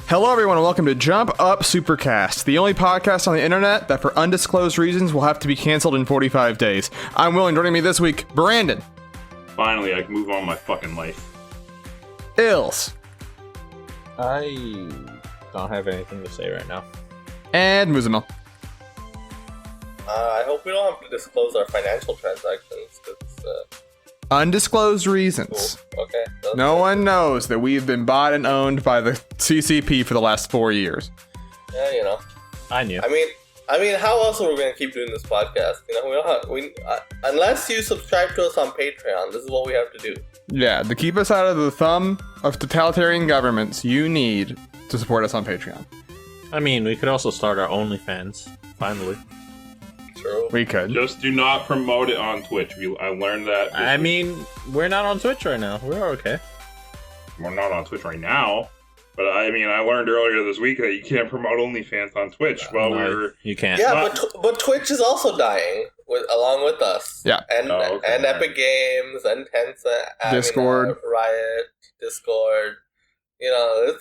Hello, everyone, and welcome to Jump Up Supercast, the only podcast on the internet that, for undisclosed reasons, will have to be canceled in 45 days. I'm Will, and joining me this week, Brandon. Finally, I can move on with my fucking life. Ills. I don't have anything to say right now. And Muzamil. I hope we don't have to disclose our financial transactions. Undisclosed reasons. Cool. Okay. No one knows that we have been bought and owned by the CCP for the last 4 years. Yeah, you know. I knew. I mean, how else are we going to keep doing this podcast? You know, we don't have, unless you subscribe to us on Patreon, this is what we have to do. Yeah, to keep us out of the thumb of totalitarian governments, you need to support us on Patreon. I mean, we could also start our OnlyFans, finally. True. We could. Just do not promote it on Twitch. I learned that. I mean, we're not on Twitch right now. We're okay. We're not on Twitch right now. But I mean, I learned earlier this week that you can't promote OnlyFans on Twitch. Well, no, you can't. Yeah, but Twitch is also dying along with us. Yeah. And Epic Games and Tencent, Discord, Riot, Discord. You know,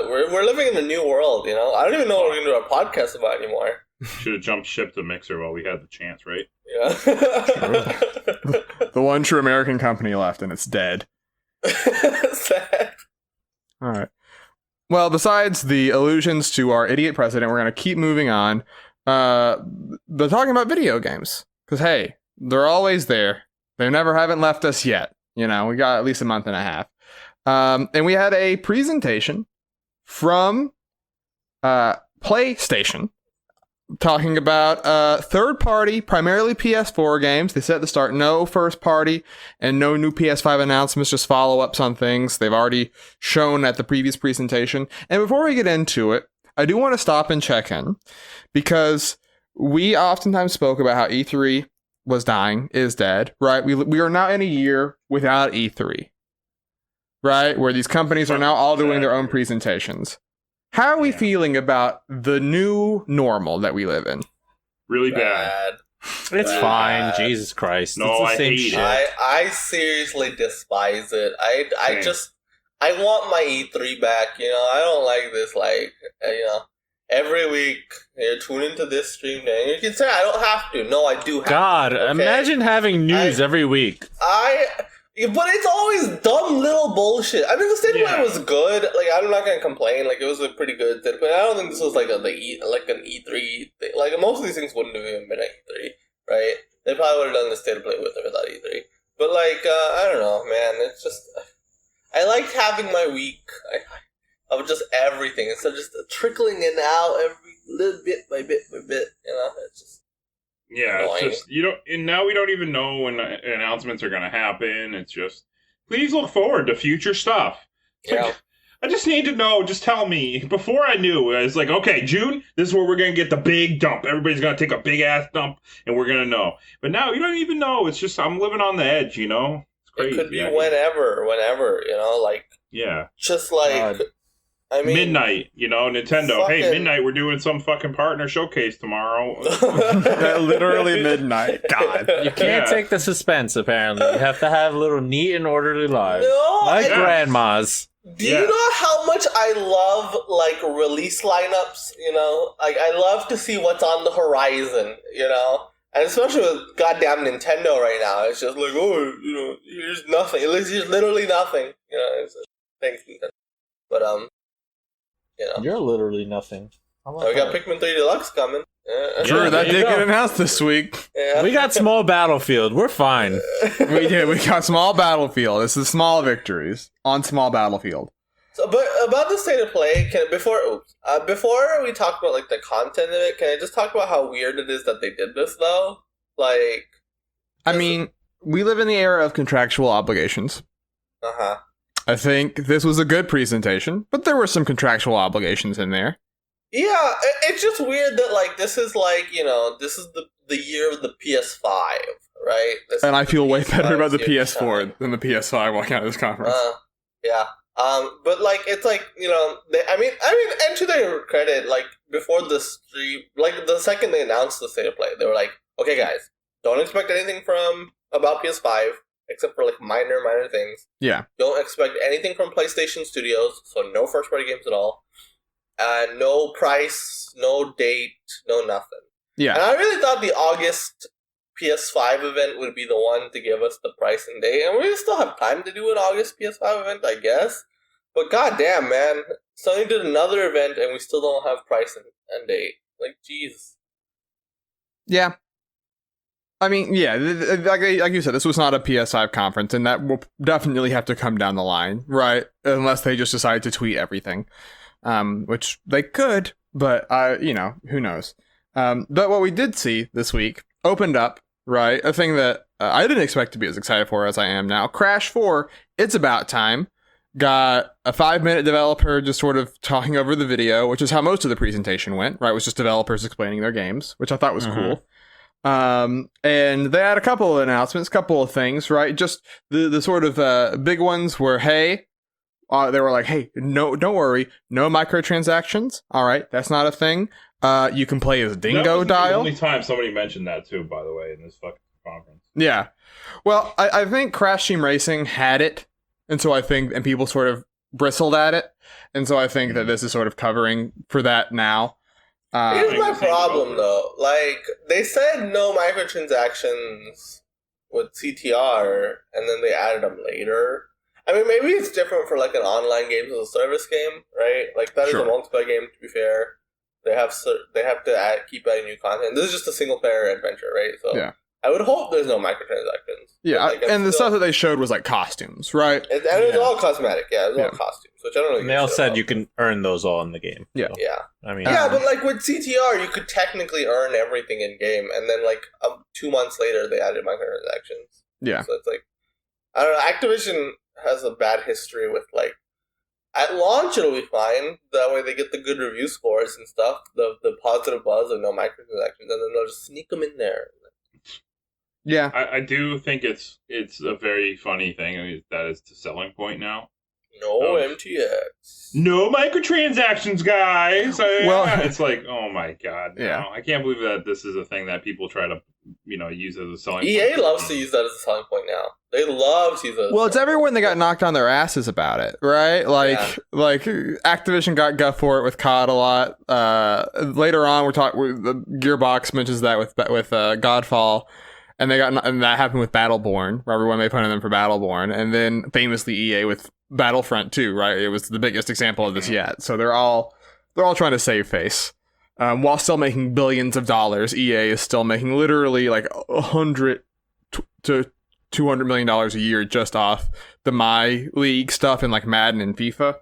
we're living in a new world. You know, I don't even know what we're gonna do our podcast about anymore. Should have jumped ship to Mixer while we had the chance, right? Yeah. The one true American company left, and it's dead. Sad. All right. Well, besides the allusions to our idiot president, we're going to keep moving on. They're talking about video games. Because, hey, they're always there. They never haven't left us yet. You know, we got at least a month and a half. And we had a presentation from PlayStation talking about third-party, primarily PS4 games. They said at the start, no first-party and no new PS5 announcements, just follow-ups on things they've already shown at the previous presentation. And before we get into it, I do want to stop and check in, because we oftentimes spoke about how E3 was dying, is dead, right? We are now in a year without E3, right? Where these companies are now all doing their own presentations. How are we feeling about the new normal that we live in? Really bad. It's fine. Jesus Christ. No, it's the I same hate shit. it. I seriously despise it. I want my E3 back. You know, I don't like this. Like, you know, every week you tune into this stream, and you can say I don't have to. No, I do have God, to. Okay? imagine having news every week. But it's always dumb little bullshit. I mean, the state of play was good. Like, I'm not gonna complain. Like, it was a pretty good state of play. I don't think this was like an E3 thing. Like, most of these things wouldn't have even been an E3, right? They probably would have done the state of play with or without E3. But like, I don't know, man. It's just I liked having my week of just everything instead of just trickling in out every little bit by bit by bit. You know, it's just. Yeah, annoying. it's just, and now we don't even know when announcements are going to happen. It's just, please look forward to future stuff. Yeah. Like, I just need to know, just tell me. Before I knew, I was like, okay, June, this is where we're going to get the big dump. Everybody's going to take a big ass dump, and we're going to know. But now, you don't even know. It's just, I'm living on the edge, you know? It's crazy. It could be whenever, you know? Like, yeah. Just like... I mean, midnight, you know, Nintendo. Hey, midnight, we're doing some fucking partner showcase tomorrow. Literally midnight. God. You can't take the suspense, apparently. You have to have a little neat and orderly lives. No, like grandmas. Do you know how much I love, like, release lineups, you know? Like, I love to see what's on the horizon, you know? And especially with goddamn Nintendo right now. It's just like, oh, you know, here's nothing. Here's literally nothing. You know, it's thanks, Nintendo. But, you know. You're literally nothing. We got Pikmin 3 Deluxe coming. True, that did get announced this week. Yeah. We got Small Battlefield. We're fine. We did. We got Small Battlefield. This is small victories on Small Battlefield. So, but about the state of play, before we talk about like the content of it, can I just talk about how weird it is that they did this though? Like, I mean, we live in the era of contractual obligations. I think this was a good presentation, but there were some contractual obligations in there. Yeah, it's just weird that, like, this is, like, you know, this is the year of the PS5, right? And I feel way better about the PS4 than the PS5 walking out of this conference. Yeah. But, like, it's like, you know, I mean, and to their credit, like, before the stream, like, the second they announced the state of play, they were like, okay, guys, don't expect anything about PS5. Except for, like, minor things. Yeah. Don't expect anything from PlayStation Studios, so no first-party games at all. and no price, no date, no nothing. Yeah. And I really thought the August PS5 event would be the one to give us the price and date. And we still have time to do an August PS5 event, I guess. But goddamn, man. Sony did another event and we still don't have price and date. Like, jeez. Yeah. I mean, yeah, like you said, this was not a PS5 conference, and that will definitely have to come down the line, right? Unless they just decide to tweet everything, which they could, but who knows? But what we did see this week opened up, right? A thing that I didn't expect to be as excited for as I am now. Crash 4, It's About Time. Got a 5-minute developer just sort of talking over the video, which is how most of the presentation went, right? It was just developers explaining their games, which I thought was cool. And they had a couple of announcements, couple of things, right? Just the sort of big ones were, they were like, hey, no, don't worry, no microtransactions. All right, that's not a thing. You can play as Dingo Dial. The only time somebody mentioned that too, by the way, in this fucking conference. Yeah, well, I think Crash Team Racing had it, and so I think, and people sort of bristled at it, and so I think that this is sort of covering for that now. Here's my problem, though. Like, they said no microtransactions with CTR, and then they added them later. I mean, maybe it's different for, like, an online games as a service game, right? Like, that is a multiplayer game, to be fair. They have to keep adding new content. This is just a single-player adventure, right? So yeah. I would hope there's no microtransactions. Yeah, and the stuff that they showed was, like, costumes, right? And it was all cosmetic, it was all costumes, which I don't know. And they all said you can earn those all in the game. Yeah. So, yeah. I mean, but, like, with CTR, you could technically earn everything in-game, and then, like, 2 months later, they added microtransactions. Yeah. So it's like, I don't know, Activision has a bad history with, like, at launch it'll be fine. That way they get the good review scores and stuff, the positive buzz of no microtransactions, and then they'll just sneak them in there. Yeah, I do think it's a very funny thing. I mean, that is the selling point now. No MTX. No microtransactions, guys. Well, it's like, oh my god. Yeah. No, I can't believe that this is a thing that people try to, use as a selling point. EA loves to use that as a selling point now. They love to use that. Well, it's everyone that got knocked on their asses about it, right? Like Activision got guff for it with COD a lot. Later on, the Gearbox mentions that with Godfall. And that happened with Battleborn, where everyone made fun of them for Battleborn, and then famously EA with Battlefront 2, right? It was the biggest example of this yet. So they're all trying to save face, while still making billions of dollars. EA is still making literally like $100 to $200 million a year just off the My League stuff and like Madden and FIFA.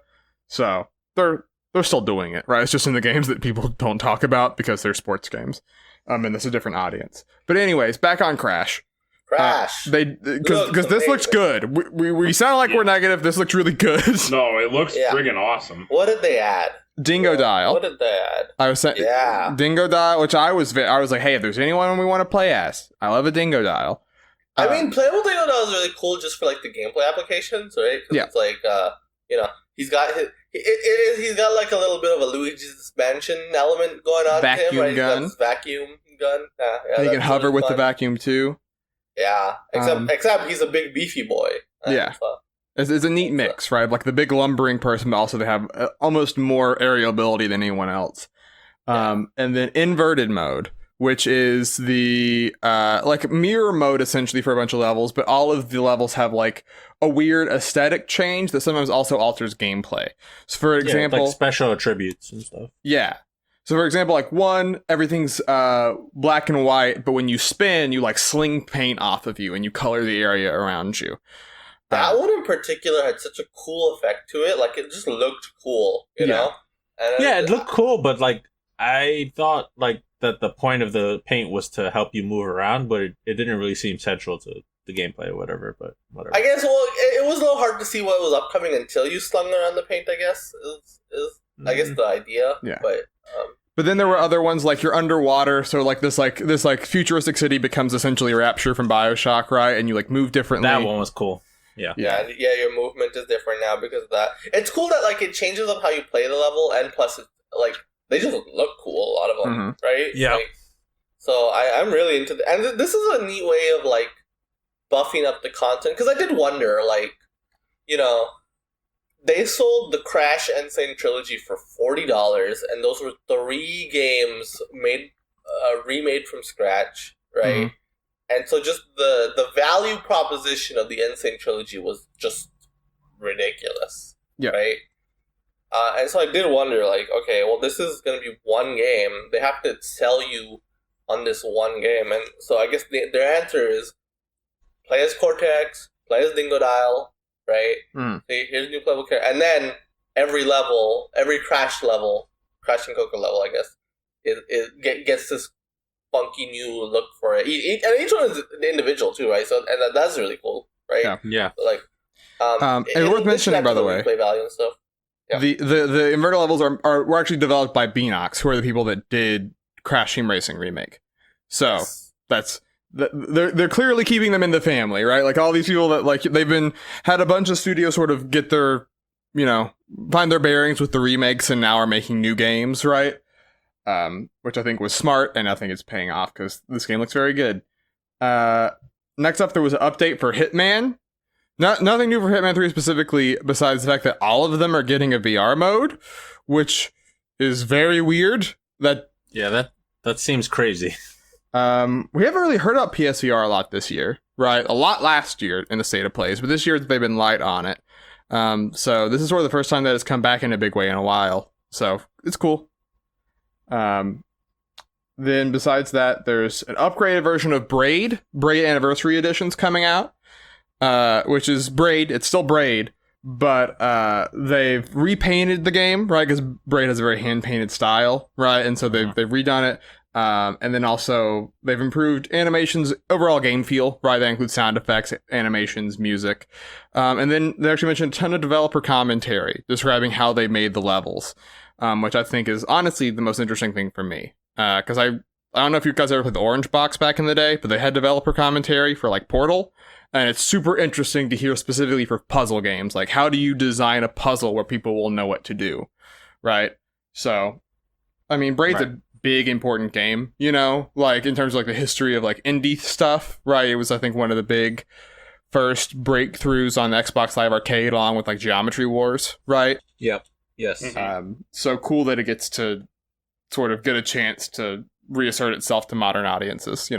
So they're still doing it, right? It's just in the games that people don't talk about because they're sports games. And that's a different audience. But anyways, back on Crash. Because this looks good. We sound like we're negative. This looks really good. No, it looks friggin' awesome. What did they add? Dingo Dial. What did they add? I was saying, Dingo Dial, which I was like, hey, if there's anyone we want to play as, I love a Dingo Dial. I mean, playable Dingo Dial is really cool just for like the gameplay applications, right? Because it's like, he's got he's got like a little bit of a Luigi's Mansion element going on. Vacuum to him, right? gun. He's got his vacuum gun. And he can hover with the vacuum too. Yeah, except he's a big beefy boy. It's a neat mix, right? Like the big lumbering person, but also they have almost more aerial ability than anyone else. And then inverted mode, which is the like mirror mode essentially for a bunch of levels, but all of the levels have like a weird aesthetic change that sometimes also alters gameplay. So for example, like special attributes and stuff. Yeah. So for example, like everything's black and white, but when you spin, you like sling paint off of you and you color the area around you. That one in particular had such a cool effect to it. Like it just looked cool, you know? And it looked cool, but like I thought like that the point of the paint was to help you move around, but it didn't really seem central to the gameplay or whatever. But whatever. I guess it was a little hard to see what was upcoming until you slung around the paint. I guess is I guess the idea. Yeah. But then there were other ones like you're underwater, so like this futuristic city becomes essentially Rapture from BioShock, right? And you like move differently. That one was cool. Yeah. Your movement is different now because of that. It's cool that like it changes up how you play the level, and plus it's like they just look cool, a lot of them, right? Yeah. Like, so I'm really into and this is a neat way of like buffing up the content, because I did wonder, like, they sold the Crash Insane trilogy for $40, and those were 3 games remade from scratch, right? Mhm. And so just the value proposition of the Insane trilogy was just ridiculous, Yeah. right? And so I did wonder, like, okay, well, this is going to be one game. They have to sell you on this one game. And so I guess their answer is play as Cortex, play as Dingodile, right? See, here's new playable character. And then every level, every Crash level, Crash and Coco level, I guess, gets this funky new look for it. And each one is individual, too, right? So, and that's really cool, right? Yeah. Like, and worth mentioning, by the way, replay value and stuff. Yeah. The inverted levels were actually developed by Beanox, who are the people that did Crash Team Racing remake. So they're clearly keeping them in the family, right? Like all these people that like they've had a bunch of studios sort of get their, find their bearings with the remakes and now are making new games, right? Which I think was smart, and I think it's paying off because this game looks very good. Next up, there was an update for Hitman. Nothing new for Hitman 3 specifically, besides the fact that all of them are getting a VR mode, which is very weird. That seems crazy. we haven't really heard about PSVR a lot this year, right? A lot last year in the state of plays, but this year they've been light on it. So this is sort of the first time that it's come back in a big way in a while. So it's cool. Then besides that, there's an upgraded version of Braid Anniversary Edition's coming out. Which is Braid. It's still Braid, but they've repainted the game, right? Because Braid has a very hand-painted style, right? And so they've redone it. And then also they've improved animations, overall game feel, right? That includes sound effects, animations, music. And then they actually mentioned a ton of developer commentary describing how they made the levels, which I think is honestly the most interesting thing for me. Because I don't know if you guys ever played the Orange Box back in the day, but they had developer commentary for like Portal. And it's super interesting to hear specifically for puzzle games. Like, how do you design a puzzle where people will know what to do, right? So, I mean, Braid's a big, important game, like in terms of like the history of like indie stuff, right? It was, I think, one of the big first breakthroughs on Xbox Live Arcade, along with like Geometry Wars, right? Yep. Yes. So cool that it gets to sort of get a chance to reassert itself to modern audiences,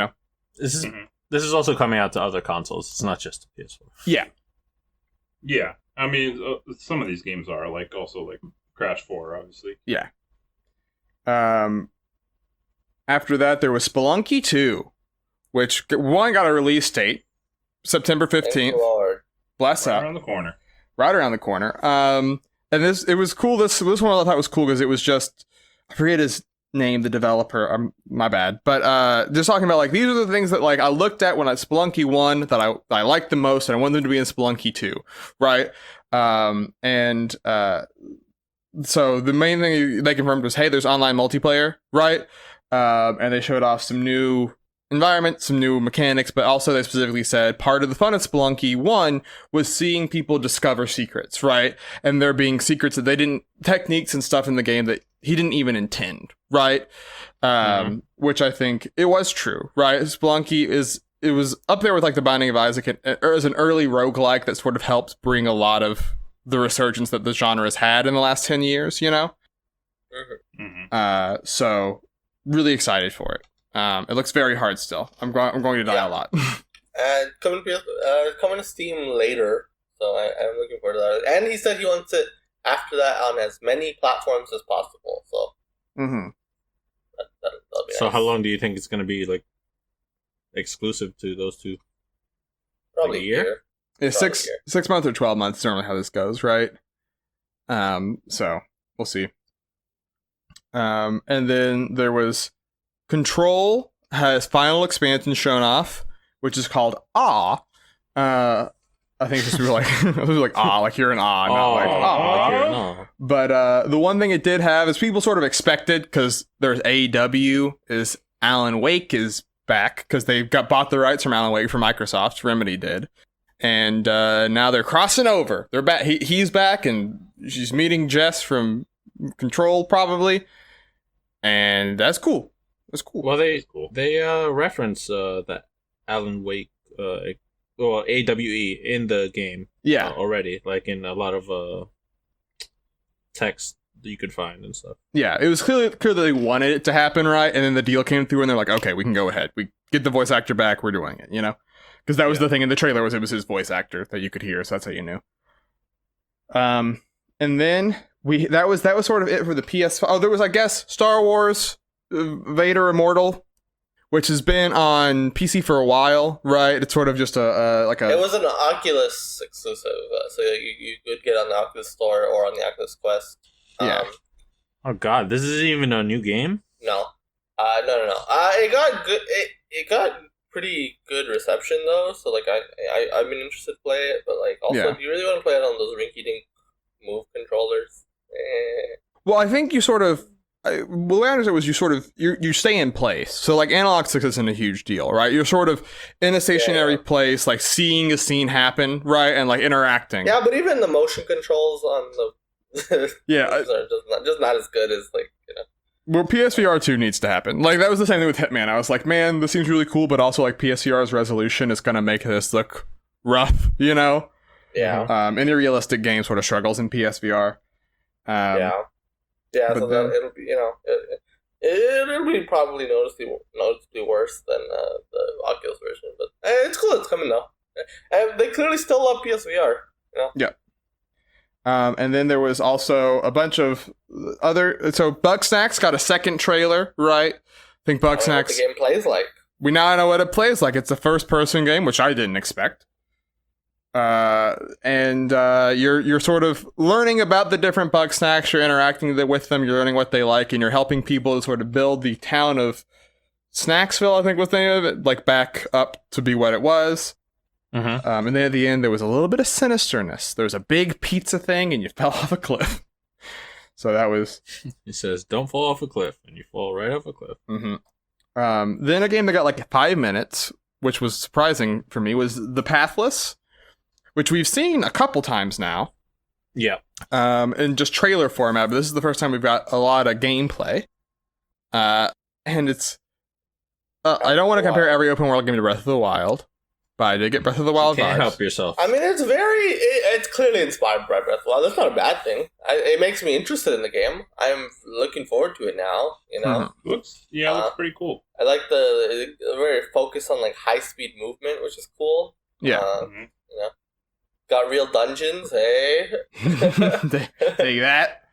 This is also coming out to other consoles. It's not just PS4. Yeah. Yeah. I mean, some of these games are like also like Crash 4, obviously. Yeah. After that, there was Spelunky 2, which one got a release date, September 15th. Bless up. Right around the corner. Right around the corner. And it was cool. This one I thought was cool because it was just, I forget his name, the developer, my bad, but just talking about like these are the things that like I looked at when I Spelunky 1 that I liked the most, and I wanted them to be in Spelunky 2, right? So the main thing they confirmed was, hey, there's online multiplayer, right? And they showed off some new environment, some new mechanics, but also they specifically said part of the fun of Spelunky 1 was seeing people discover secrets, right? And there being secrets that techniques and stuff in the game that he didn't even intend, right? Which I think it was true, right? Spelunky it was up there with like the Binding of Isaac as an early roguelike that sort of helped bring a lot of the resurgence that the genre has had in the last 10 years, So really excited for it. It looks very hard still. I'm going to die a lot. And coming to Steam later, so I'm looking forward to that. And he said he wants it after that on as many platforms as possible. So, that'll be So nice. how long do you think it's going to be like exclusive to those two? Probably like a year? Yeah, 6 months or 12 months is normally how this goes, right? So we'll see. And then there was Control has final expansion shown off, which is called Awe. I think it's just like like you're an awe, not like awe. But the one thing it did have is people sort of expected, because there's AEW, is Alan Wake is back because they bought the rights from Alan Wake from Microsoft. Remedy did, and now they're crossing over. They're back. He's back, and she's meeting Jess from Control probably, and that's cool. That's cool. Well, they reference that Alan Wake, AWE in the game, already, like in a lot of text that you could find and stuff. Yeah, it was clear that they wanted it to happen, right? And then the deal came through, and they're like, okay, we can go ahead. We get the voice actor back. We're doing it, you know? Because that was the thing in the trailer, was it was his voice actor that you could hear, so that's how you knew. And then that was sort of it for the PS5. Oh, there was, I guess, Star Wars Vader Immortal, which has been on PC for a while, right? It's sort of just It was an Oculus exclusive, so you could get on the Oculus Store or on the Oculus Quest. Yeah. Oh god, this isn't even a new game? No. No. It got good. It got pretty good reception though, so like I've been interested to play it, but like also, do you really want to play it on those rinky-dink move controllers? Well, I think you sort of. The way I understood it was you stay in place. So like analog sticks isn't a huge deal, right? You're sort of in a stationary place, like seeing a scene happen, right, and like interacting. Yeah, but even the motion controls on the are just not as good as like, you know. Well, PSVR 2 needs to happen. Like that was the same thing with Hitman. I was like, man, this seems really cool, but also like PSVR's resolution is gonna make this look rough, you know? Yeah. Any realistic game sort of struggles in PSVR. Yeah, so then it'll be, you know, it'll be probably noticeably worse than the Oculus version, but it's cool. It's coming though, and they clearly still love PSVR. You know. Yeah. And then there was also a bunch of other. So Bugsnax got a second trailer, right? I think Bugsnax. What the game plays like. We now know what it plays like. It's a first-person game, which I didn't expect. And you're sort of learning about the different Bugsnax, you're interacting with them, you're learning what they like, and you're helping people to sort of build the town of Snacksville, I think was the name of it, like back up to be what it was. Mm-hmm. And then at the end, there was a little bit of sinisterness. There was a big pizza thing, and you fell off a cliff. So that was... It says, don't fall off a cliff, and you fall right off a cliff. Mm-hmm. Then a game that got like 5 minutes, which was surprising for me, was The Pathless, which we've seen a couple times now. Yeah. In just trailer format, but this is the first time we've got a lot of gameplay. And it's... I don't want to compare every open world game to Breath of the Wild, but I did get Breath of the Wild vibes. Can't help yourself. I mean, it's clearly inspired by Breath of the Wild. That's not a bad thing. It makes me interested in the game. I'm looking forward to it now, you know? Looks pretty cool. I like the very focus on like high-speed movement, which is cool. Yeah. You know? Got real dungeons, hey? Take that.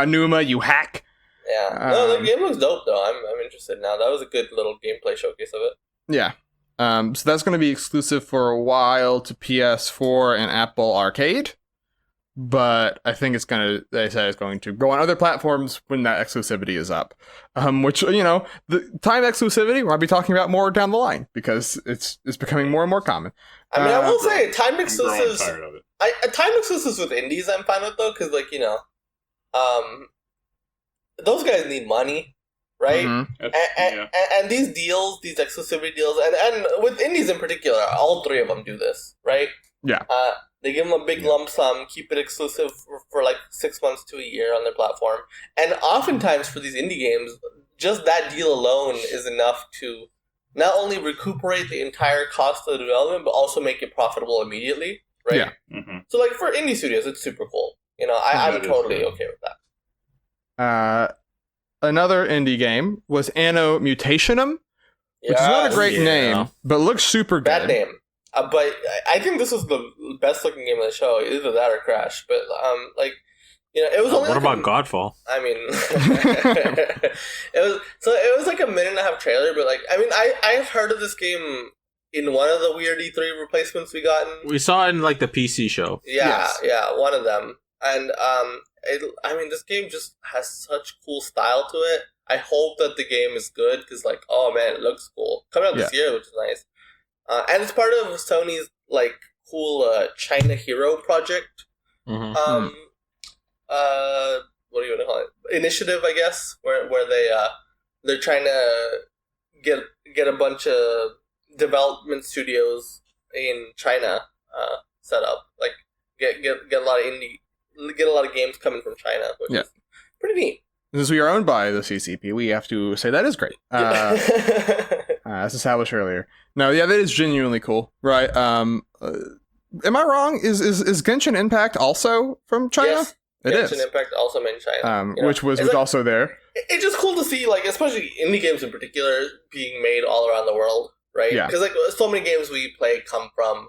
Numa, you hack. Yeah. No, the game looks dope, though. I'm interested now. That was a good little gameplay showcase of it. Yeah. So that's going to be exclusive for a while to PS4 and Apple Arcade. But I think they said it's going to go on other platforms when that exclusivity is up. Which, you know, the time exclusivity, we'll be talking about more down the line because it's becoming more and more common. I mean, I will say, time exclusives... I'm tired of it. Time exclusives with indies I'm fine with, though, because, like, you know, those guys need money, right? Mm-hmm. And these deals, these exclusivity deals, and with indies in particular, all three of them do this, right? Yeah. They give them a big lump sum, keep it exclusive for like 6 months to a year on their platform. And oftentimes for these indie games, just that deal alone is enough to not only recuperate the entire cost of the development, but also make it profitable immediately, right? Yeah. Mm-hmm. So like for indie studios, it's super cool. You know, I'm totally okay with that. Another indie game was Anno Mutationum, which is not a great name, but looks super good. Bad name. But I think this was the best looking game of the show, either that or Crash. But like, you know, it was only. What like about Godfall? I mean, it was like a minute and a half trailer, but like, I mean, I've heard of this game in one of the weird E3 replacements we gotten. We saw it in like the PC show. Yeah, one of them, and I mean, this game just has such cool style to it. I hope that the game is good because, like, oh man, it looks cool. Coming out this year, which is nice. And it's part of Sony's like cool China Hero project. Mm-hmm. What do you want to call it? Initiative, I guess, where they're trying to get a bunch of development studios in China set up, like get a lot of games coming from China, which is pretty neat. Since we are owned by the CCP, we have to say that is great. As established earlier. No, yeah, that is genuinely cool, right? Am I wrong? Is Genshin Impact also from China? Yes. It Genshin is. Impact also made in China. You know? Which was It's like- also there. It's just cool to see, like, especially indie games in particular, being made all around the world, right? Yeah. Because, like, so many games we play come from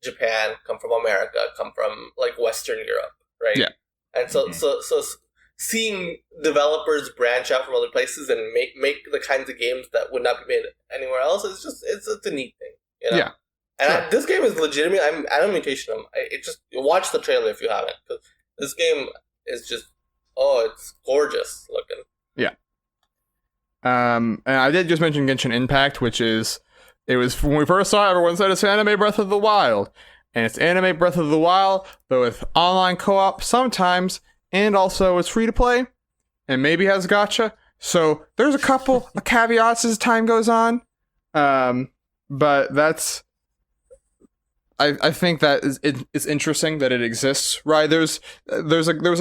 Japan, come from America, come from, like, Western Europe, right? Yeah. And so seeing developers branch out from other places and make the kinds of games that would not be made anywhere else is just, it's a neat thing, you know? Yeah. And Sure. this game is legitimate. I don't mean to shit them. It just watch the trailer if you haven't, because this game is just it's gorgeous looking. And I did just mention Genshin Impact, which is, it was, when we first saw it, everyone said it's Anime Breath of the Wild. And it's Anime Breath of the Wild, but with online co-op sometimes, and also it's free to play, and maybe has gacha. So there's a couple of caveats as time goes on. But that's, I think that it's interesting that it exists, right? There was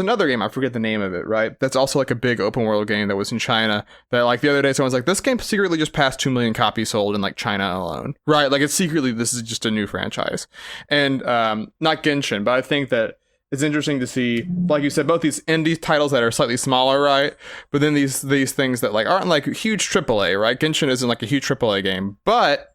another game, I forget the name of it, right? That's also like a big open world game that was in China that, like, the other day someone's like, this game secretly just passed 2 million copies sold in like China alone, right? Like, it's secretly, this is just a new franchise. And not Genshin, but I think that it's interesting to see, like you said, both these indie titles that are slightly smaller, right? But then these things that like aren't like huge AAA, right? Genshin isn't like a huge AAA game, but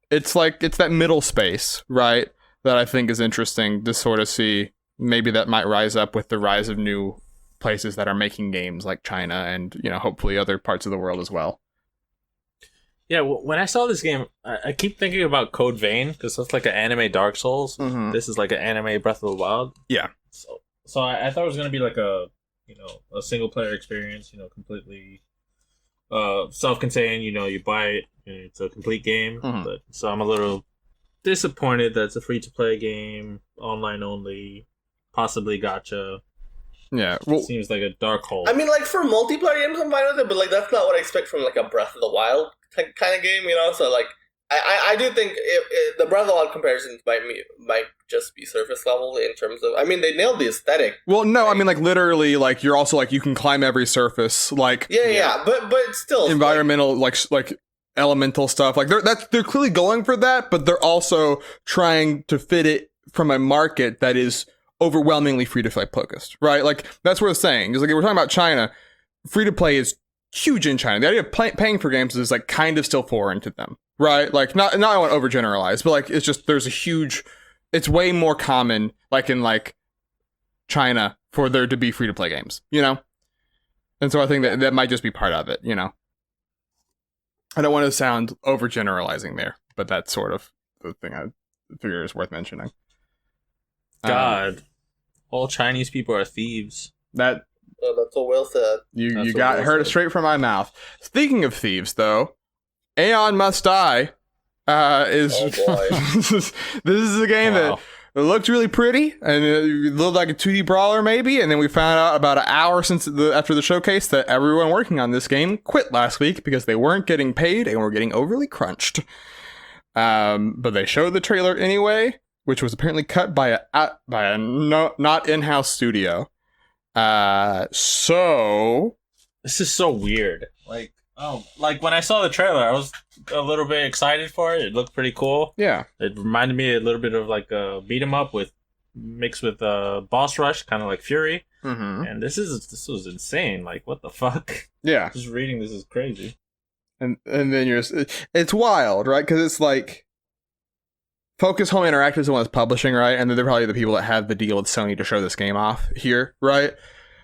it's that middle space, right? That I think is interesting to sort of see. Maybe that might rise up with the rise of new places that are making games like China and, you know, hopefully other parts of the world as well. Yeah, when I saw this game, I keep thinking about Code Vein, because that's like an anime Dark Souls. Mhm. This is like an anime Breath of the Wild. Yeah. So I thought it was going to be like a single player experience, completely self-contained. You buy it, and it's a complete game. Mhm. But so I'm a little disappointed that it's a free-to-play game, online only, possibly gacha. Yeah. Well, Seems like a dark hole. I mean, like, for multiplayer games, I'm fine with it, but, like, that's not what I expect from, like, a Breath of the Wild kind of game, So, like, I do think the Breath of the Wild comparisons might just be surface level in terms of, I mean, they nailed the aesthetic. well, no, I mean, like, literally, like, you're also, like, you can climb every surface, like, Yeah, but still. environmental, like elemental stuff. Like, they're clearly going for that, but they're also trying to fit it from a market that is overwhelmingly free-to-play focused, right? Like, that's what it's saying. Because, like, we're talking about China. Free-to-play is huge in China. The idea of paying for games is, like, kind of still foreign to them, right? Like, not I want to overgeneralize, but, like, it's just, there's a huge, it's way more common, like, in, like, China for there to be free-to-play games, And so I think that might just be part of it, I don't want to sound overgeneralizing there, but that's sort of the thing I figure is worth mentioning. God, all Chinese people are thieves. That That's what Will said. you That's what got Will heard it said. straight from my mouth. Speaking of thieves, though, Aeon Must Die is Oh, boy. this is a game Wow. that looked really pretty and it looked like a 2D brawler maybe, and then we found out about an hour after the showcase that everyone working on this game quit last week because they weren't getting paid and were getting overly crunched. But they showed the trailer anyway, which was apparently cut by a not in-house studio. So This is so weird. Like when I saw the trailer, I was a little bit excited for it. It looked pretty cool. yeah, It reminded me a little bit of like a beat 'em up mixed with boss rush, kind of like Fury. And this was insane. Like, what the fuck? yeah, Just reading this is crazy. and then it's wild, right? Because it's like Focus Home Interactive is the one that's publishing, right? And then they're probably the people that have the deal with Sony to show this game off here, right?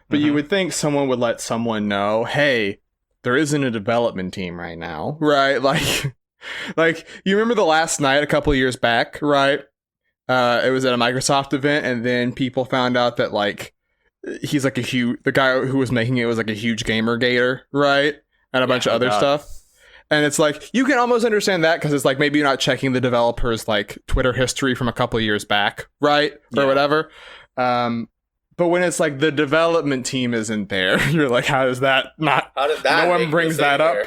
But you would think someone would let someone know, hey, there isn't a development team right now, right? Like you remember the last night a couple of years back, right? It was at a Microsoft event, and then people found out that like he's like the guy who was making it was like a huge gamer gator, right? And a bunch of other stuff. And it's like, you can almost understand that because it's like maybe you're not checking the developer's like Twitter history from a couple of years back, right? Or whatever. But when it's like the development team isn't there, you're like, how did that no one brings that up?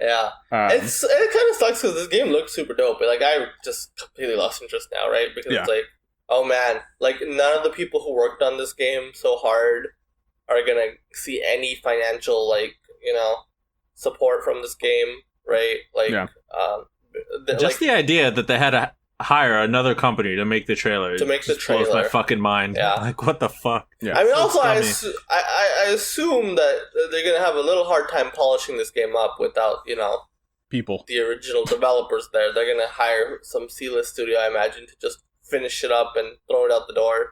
Yeah. It kind of sucks because this game looks super dope, but like I just completely lost interest now, right? Because it's like, oh man, like none of the people who worked on this game so hard are gonna see any financial support from this game, right? Like, Just the idea that they had hire another company to make the trailer. To make the Just blows my trailer. fucking mind. Yeah. Like, what the fuck? Yeah. I mean, So also, funny. I assume that they're gonna have a little hard time polishing this game up without, you know, People. the original developers there. They're gonna hire some C-list studio, I imagine, to just finish it up and throw it out the door.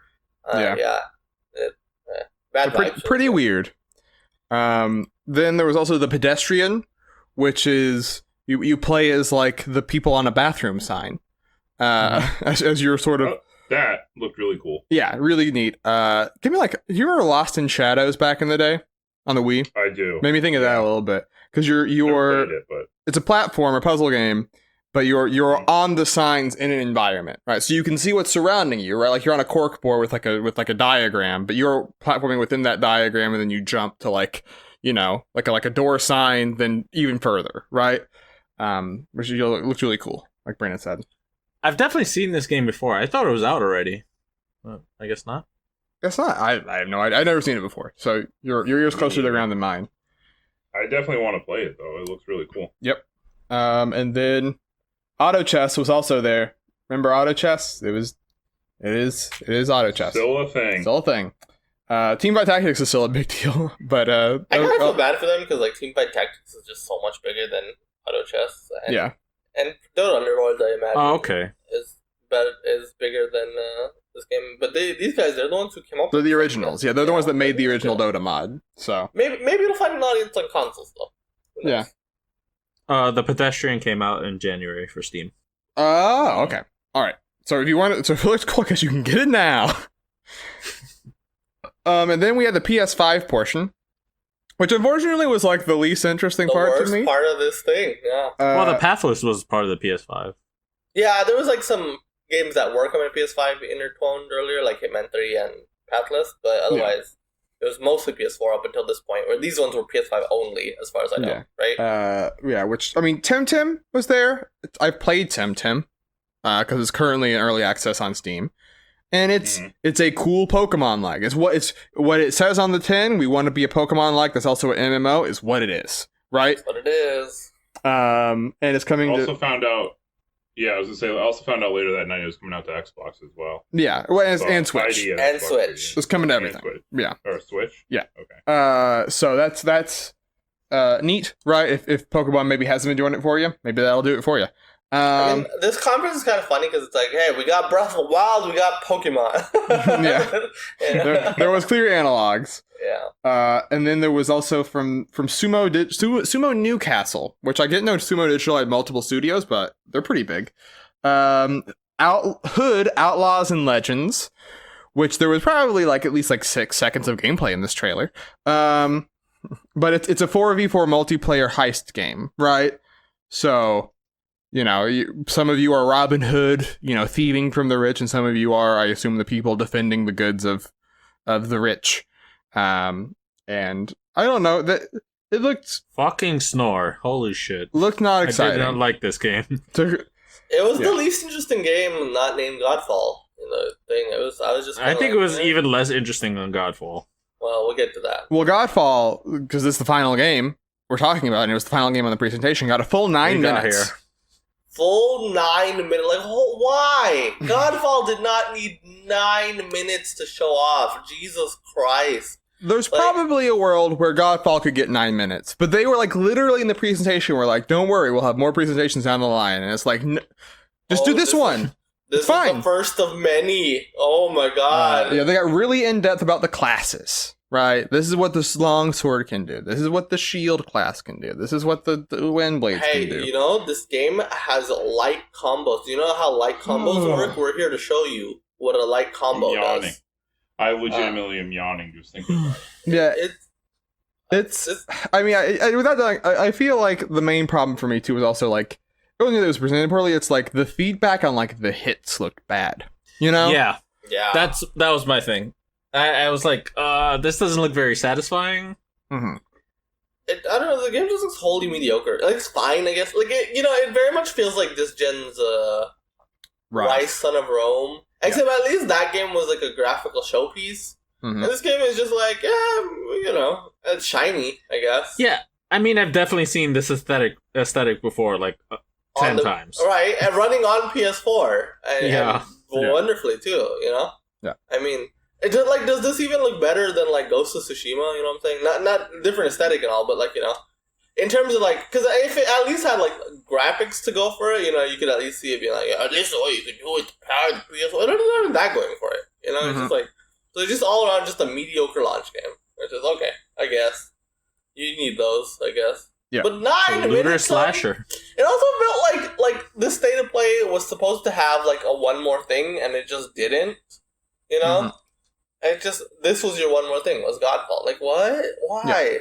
Bad vibes. Pretty weird. Then there was also the pedestrian, which is you play as like the people on a bathroom sign. As you're sort of That looked really cool. yeah, really neat. Give me like you remember Lost in Shadows back in the day on the Wii? I do. Made me think of that a little bit because you're Never played it, but it's a platform or puzzle game, but you're on the signs in an environment, right? So you can see what's surrounding you, right? Like you're on a cork board with like a diagram, but you're platforming within that diagram, and then you jump to like a door sign, then even further, right? Which looks really cool, like Brandon said. I've definitely seen this game before. I thought it was out already. But I guess not. It's not. I have no idea. I've never seen it before, so your ears closer to the ground than mine. I definitely want to play it though. It looks really cool. Yep. And then Auto Chess was also there. Remember Auto Chess? It is Auto Chess. Still a thing. Still a thing. Teamfight Tactics is still a big deal, but I kind of feel bad for them because like Teamfight Tactics is just so much bigger than Auto Chess. And, yeah. And Dota Underworld, I imagine, Oh, okay. is bigger than this game. But these guys, they're the ones who came up. They're with the this originals. game. Yeah, they're the ones that made the original Dota mod. So Maybe it'll find an audience on consoles though. Who knows? Yeah. The Pedestrian came out in January for Steam. oh, okay, all right. So if you want it, so if it looks cool, because you can get it now. And then we had the PS5 portion, which unfortunately was like the least interesting The part to worst me. part of this thing, yeah. Well, the Pathless was part of the PS5. Yeah, there was like some games that were coming to PS5 intertwined earlier, like Hitman 3 and Pathless, but otherwise it was mostly PS4 up until this point, where these ones were PS5 only, as far as I know, right? Yeah, which I mean, Temtem was there. I've played Temtem because it's currently in early access on Steam, and it's a cool Pokemon like. It's what it says on the tin. We want to be a Pokemon like that's also an MMO. Is what it is, right? That's what it is. And it's coming Also to found out. Yeah, I was gonna say. I also found out later that night it was coming out to Xbox as well. yeah, well, and So, Switch. ID And Xbox Switch. It's coming to And everything. Switch. Yeah. Or Switch. Yeah. Okay. So that's neat, right? If Pokemon maybe hasn't been doing it for you, maybe that'll do it for you. I mean, this conference is kind of funny because it's like, hey, we got Breath of the Wild, we got Pokemon. Yeah. there was clear analogs. Yeah. And then there was also from Sumo Newcastle, which I didn't know Sumo Digital had multiple studios, but they're pretty big. Hood Outlaws and Legends, which there was probably like at least like 6 seconds of gameplay in this trailer. But it's a 4v4 multiplayer heist game, right? So, some of you are Robin Hood, thieving from the rich, and some of you are, I assume, the people defending the goods of the rich. And I don't know, that it looked Fucking snore. Holy shit. not I exciting. did not like this game. It was Yeah. the least interesting game not named Godfall in the thing. I was just I kinda think like, it was eh. even less interesting than Godfall. Well, we'll get to that. Well, Godfall, because this is the final game we're talking about, and it was the final game on the presentation, got a full 9 We got minutes. here. Full 9 minutes. Like, why? Godfall did not need 9 minutes to show off. Jesus Christ. There's Like- probably a world where Godfall could get 9 minutes, but they were like literally in the presentation. We're like, don't worry, we'll have more presentations down the line, and it's like, just Oh, do this this one. This It's is fine. the first of many. Oh my god. Yeah, they got really in depth about the classes. Right, this is what this long sword can do. This is what the shield class can do. This is what the wind blades Hey, can do. this game has light combos. Do you know how light combos work? We're here to show you what a light combo Yawning. does. I legitimately am yawning just thinking about it. Yeah, It's I mean, without that, I feel like the main problem for me too was also like, it wasn't that it was presented poorly. It's like the feedback on like the hits looked bad. Yeah, yeah. that was my thing. I was like, this doesn't look very satisfying. Mm-hmm. I don't know. The game just looks wholly mediocre. Like, it's fine, I guess. Like, it very much feels like this gen's Rise Son of Rome. Except at least that game was like a graphical showpiece. Mm-hmm. And this game is just like, it's shiny, I guess. Yeah, I mean, I've definitely seen this aesthetic before. Like, 10 times. Right, and running on PS4. And wonderfully, too, you know? Yeah. I mean, does this even look better than, like, Ghost of Tsushima, you know what I'm saying? Not different aesthetic and all, but, like, you know, in terms of, like, because if it at least had, like, graphics to go for it, you know, you could at least see it being like, yeah, this is what you can do with the power of the PS4. It doesn't have that going for it, you know? It's just like, so it's just all around just a mediocre launch game. Which is, okay, I guess. You need those, I guess. Yeah. But 9 minutes. Slasher. It also felt like this state of play was supposed to have like a one more thing, and it just didn't. You know, it just this was your one more thing. Was Godfall like what? Why?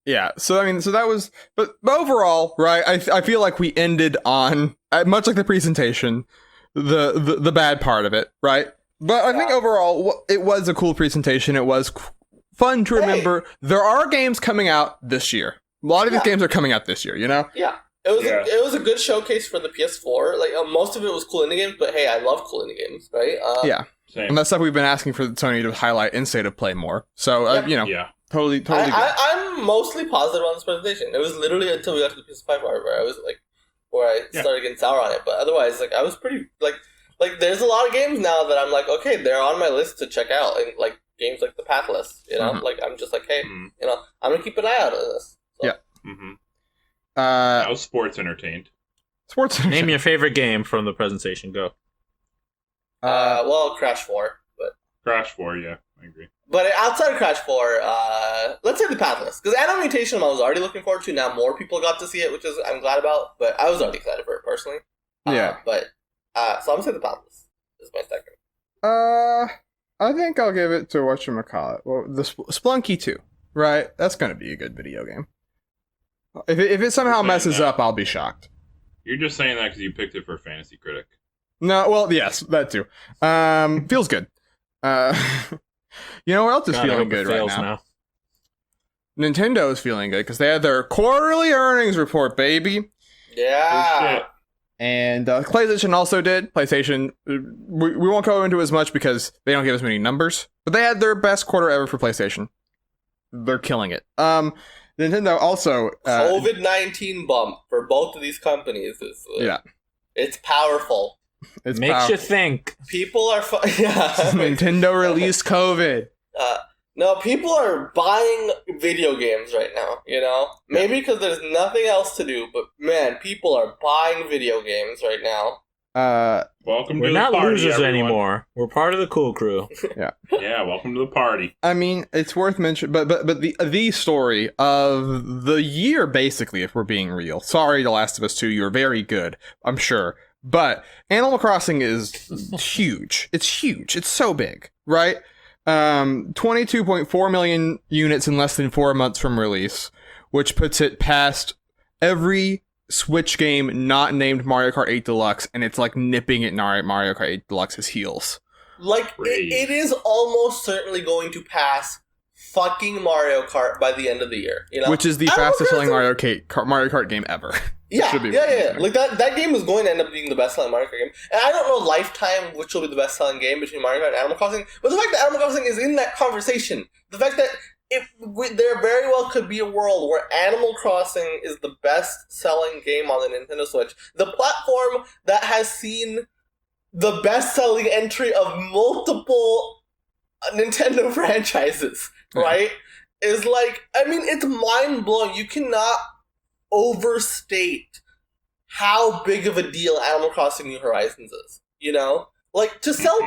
Yeah. So I mean, so that was, but overall, right? I feel like we ended on much like the presentation, the bad part of it, right? But I think overall, it was a cool presentation. It was fun to remember. There are games coming out this year. A lot of these games are coming out this year, you know? Yeah. It was a good showcase for the PS4. Like, most of it was cool indie games, but hey, I love cool indie games, right? Yeah. Same. And that's stuff we've been asking for Sony to highlight in State of Play more. So, you know, totally good. I'm mostly positive on this presentation. It was literally until we got to the PS5 part where I was like, where I started getting sour on it. But otherwise, like, I was pretty, like, there's a lot of games now that I'm like, okay, they're on my list to check out. And, like, games like The Pathless, you know? Like, I'm just like, hey, you know, I'm going to keep an eye out on this. So. Yeah. I was sports entertained. Name your favorite game from the presentation. Go. Well, Crash 4. But Crash 4, yeah, I agree. But outside of Crash 4, let's say The Pathless. Because Animal Mutation I was already looking forward to. Now more people got to see it, which is I'm glad about. But I was already excited for it, personally. But, so I'm going to say The Pathless is my second. I think I'll give it to whatchamacallit. Well, the Splunky 2, right? That's going to be a good video game. If it somehow messes up, I'll be shocked. You're just saying that because you picked it for Fantasy Critic. No, well, yes, that too. Feels good. You know what else is feeling good right now? Nintendo is feeling good because they had their quarterly earnings report, baby. Yeah. And PlayStation also did. PlayStation, we won't go into as much because they don't give as many numbers, but they had their best quarter ever for PlayStation. They're killing it. Nintendo also COVID-19 bump for both of these companies is it's powerful. It makes you think. People are Nintendo released COVID. No, people are buying video games right now, you know? Maybe because there's nothing else to do, but man, people are buying video games right now. Welcome We're to the not party, losers everyone. Anymore. We're part of the cool crew. Yeah, welcome to the party. I mean, it's worth mentioning, but the story of the year, basically, if we're being real. Sorry, The Last of Us 2, you were very good, I'm sure. But Animal Crossing is huge. It's huge. It's so big, right? 22.4 million units in less than 4 months from release, which puts it past every Switch game not named Mario Kart 8 Deluxe, and it's like nipping at Mario Kart 8 Deluxe's heels. Like, it is almost certainly going to pass fucking Mario Kart by the end of the year, you know? Which is the fastest selling Mario Kart game ever. Yeah. Like, that game is going to end up being the best selling Mario Kart game. And I don't know lifetime which will be the best selling game between Mario Kart and Animal Crossing, but the fact that Animal Crossing is in that conversation, the fact that there very well could be a world where Animal Crossing is the best-selling game on the Nintendo Switch. The platform that has seen the best-selling entry of multiple Nintendo franchises, right? Is like, I mean, it's mind-blowing. You cannot overstate how big of a deal Animal Crossing New Horizons is, you know? Like, to sell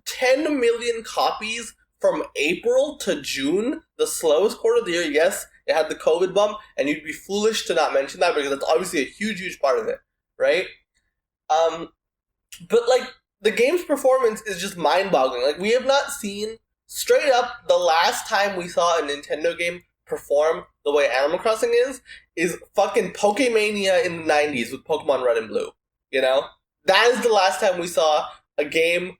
10 million copies from April to June, the slowest quarter of the year, yes, it had the COVID bump, and you'd be foolish to not mention that because that's obviously a huge, huge part of it, right? But, like, the game's performance is just mind-boggling. Like, we have not seen, straight up, the last time we saw a Nintendo game perform the way Animal Crossing is fucking Pokemania in the 90s with Pokemon Red and Blue, you know? That is the last time we saw a game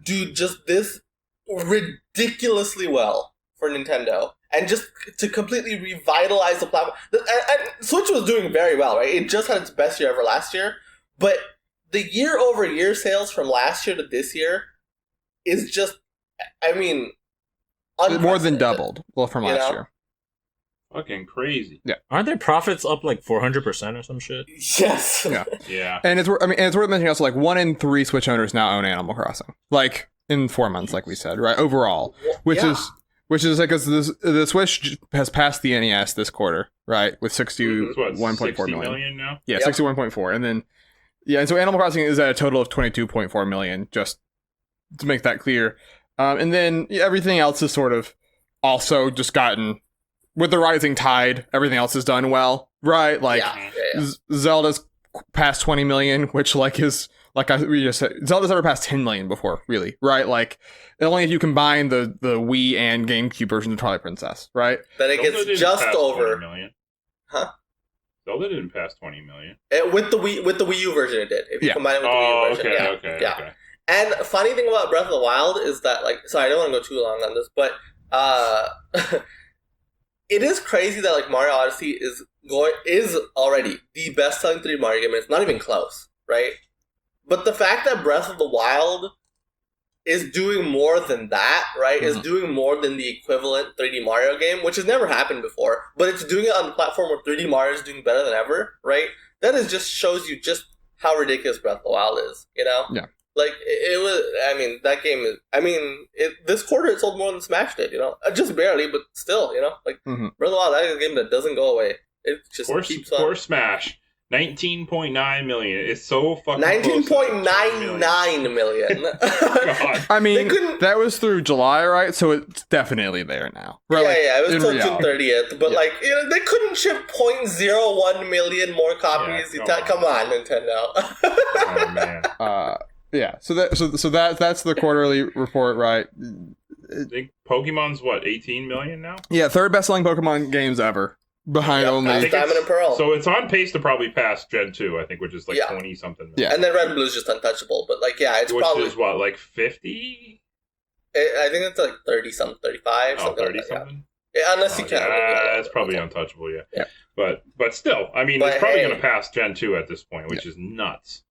do just this ridiculously well for Nintendo, and just to completely revitalize the platform. And Switch was doing very well, right? It just had its best year ever last year, but the year-over-year sales from last year to this year is just, I mean, more than doubled from last year. Fucking crazy. Aren't their profits up like 400% or some shit? Yes. Yeah. Yeah. And it's worth mentioning also, like, 1 in 3 Switch owners now own Animal Crossing. Like, in 4 months, like we said, right? Overall. Which is like, because the Switch has passed the NES this quarter, right? With 61.4 million now? Yeah, Yep. 61.4. And then, and so Animal Crossing is at a total of 22.4 million, just to make that clear. And then everything else has sort of also just gotten, with the rising tide, everything else has done well, right? Like, Zelda's past 20 million, which, like, is, like we just said, Zelda's never passed 10 million before, really, right? Like, only if you combine the Wii and GameCube versions of Twilight Princess, right? Then it Zelda gets didn't just pass over. 20 million. Huh? Zelda didn't pass 20 million. With the Wii U version, it did. If you combine it with the Wii U version, Okay. And funny thing about Breath of the Wild is that, like, sorry, I don't want to go too long on this, but it is crazy that, like, Mario Odyssey is already the best-selling 3D Mario game, and it's not even close, right? But the fact that Breath of the Wild is doing more than that, right? Is doing more than the equivalent 3D Mario game, which has never happened before, but it's doing it on the platform where 3D Mario is doing better than ever, right? That is just shows you just how ridiculous Breath of the Wild is, you know? Yeah. Like, it was, I mean, that game is, this quarter it sold more than Smash did, you know? Just barely, but still, you know? Like, Breath of the Wild, that is a game that doesn't go away. It just keeps on. Poor Smash. 19.9 million. It's so fucking 19.99 million. God. I mean, that was through July, right? So it's definitely there now. Right? It was in till reality. June 30th. But, like, you know, they couldn't ship 0.01 million more copies. Yeah, Come on, Nintendo. Oh, man. So that's the quarterly report, right? I think Pokemon's, 18 million now? Yeah, third best-selling Pokemon games ever. Behind only... I think Diamond and Pearl. So it's on pace to probably pass Gen 2, I think, which is 20-something million. Yeah. And then Red and Blue is just untouchable. But, like, yeah, it's which probably... is what, like 50? I think it's like 30-something, 35, something 30 like that. something? Yeah, unless you count. It's probably untouchable, yeah. But still, I mean, it's probably going to pass Gen 2 at this point, which is nuts.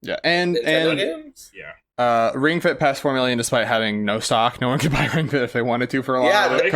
Yeah, and games? Ring Fit passed 4 million despite having no stock. No one could buy Ring Fit if they wanted to for a while. It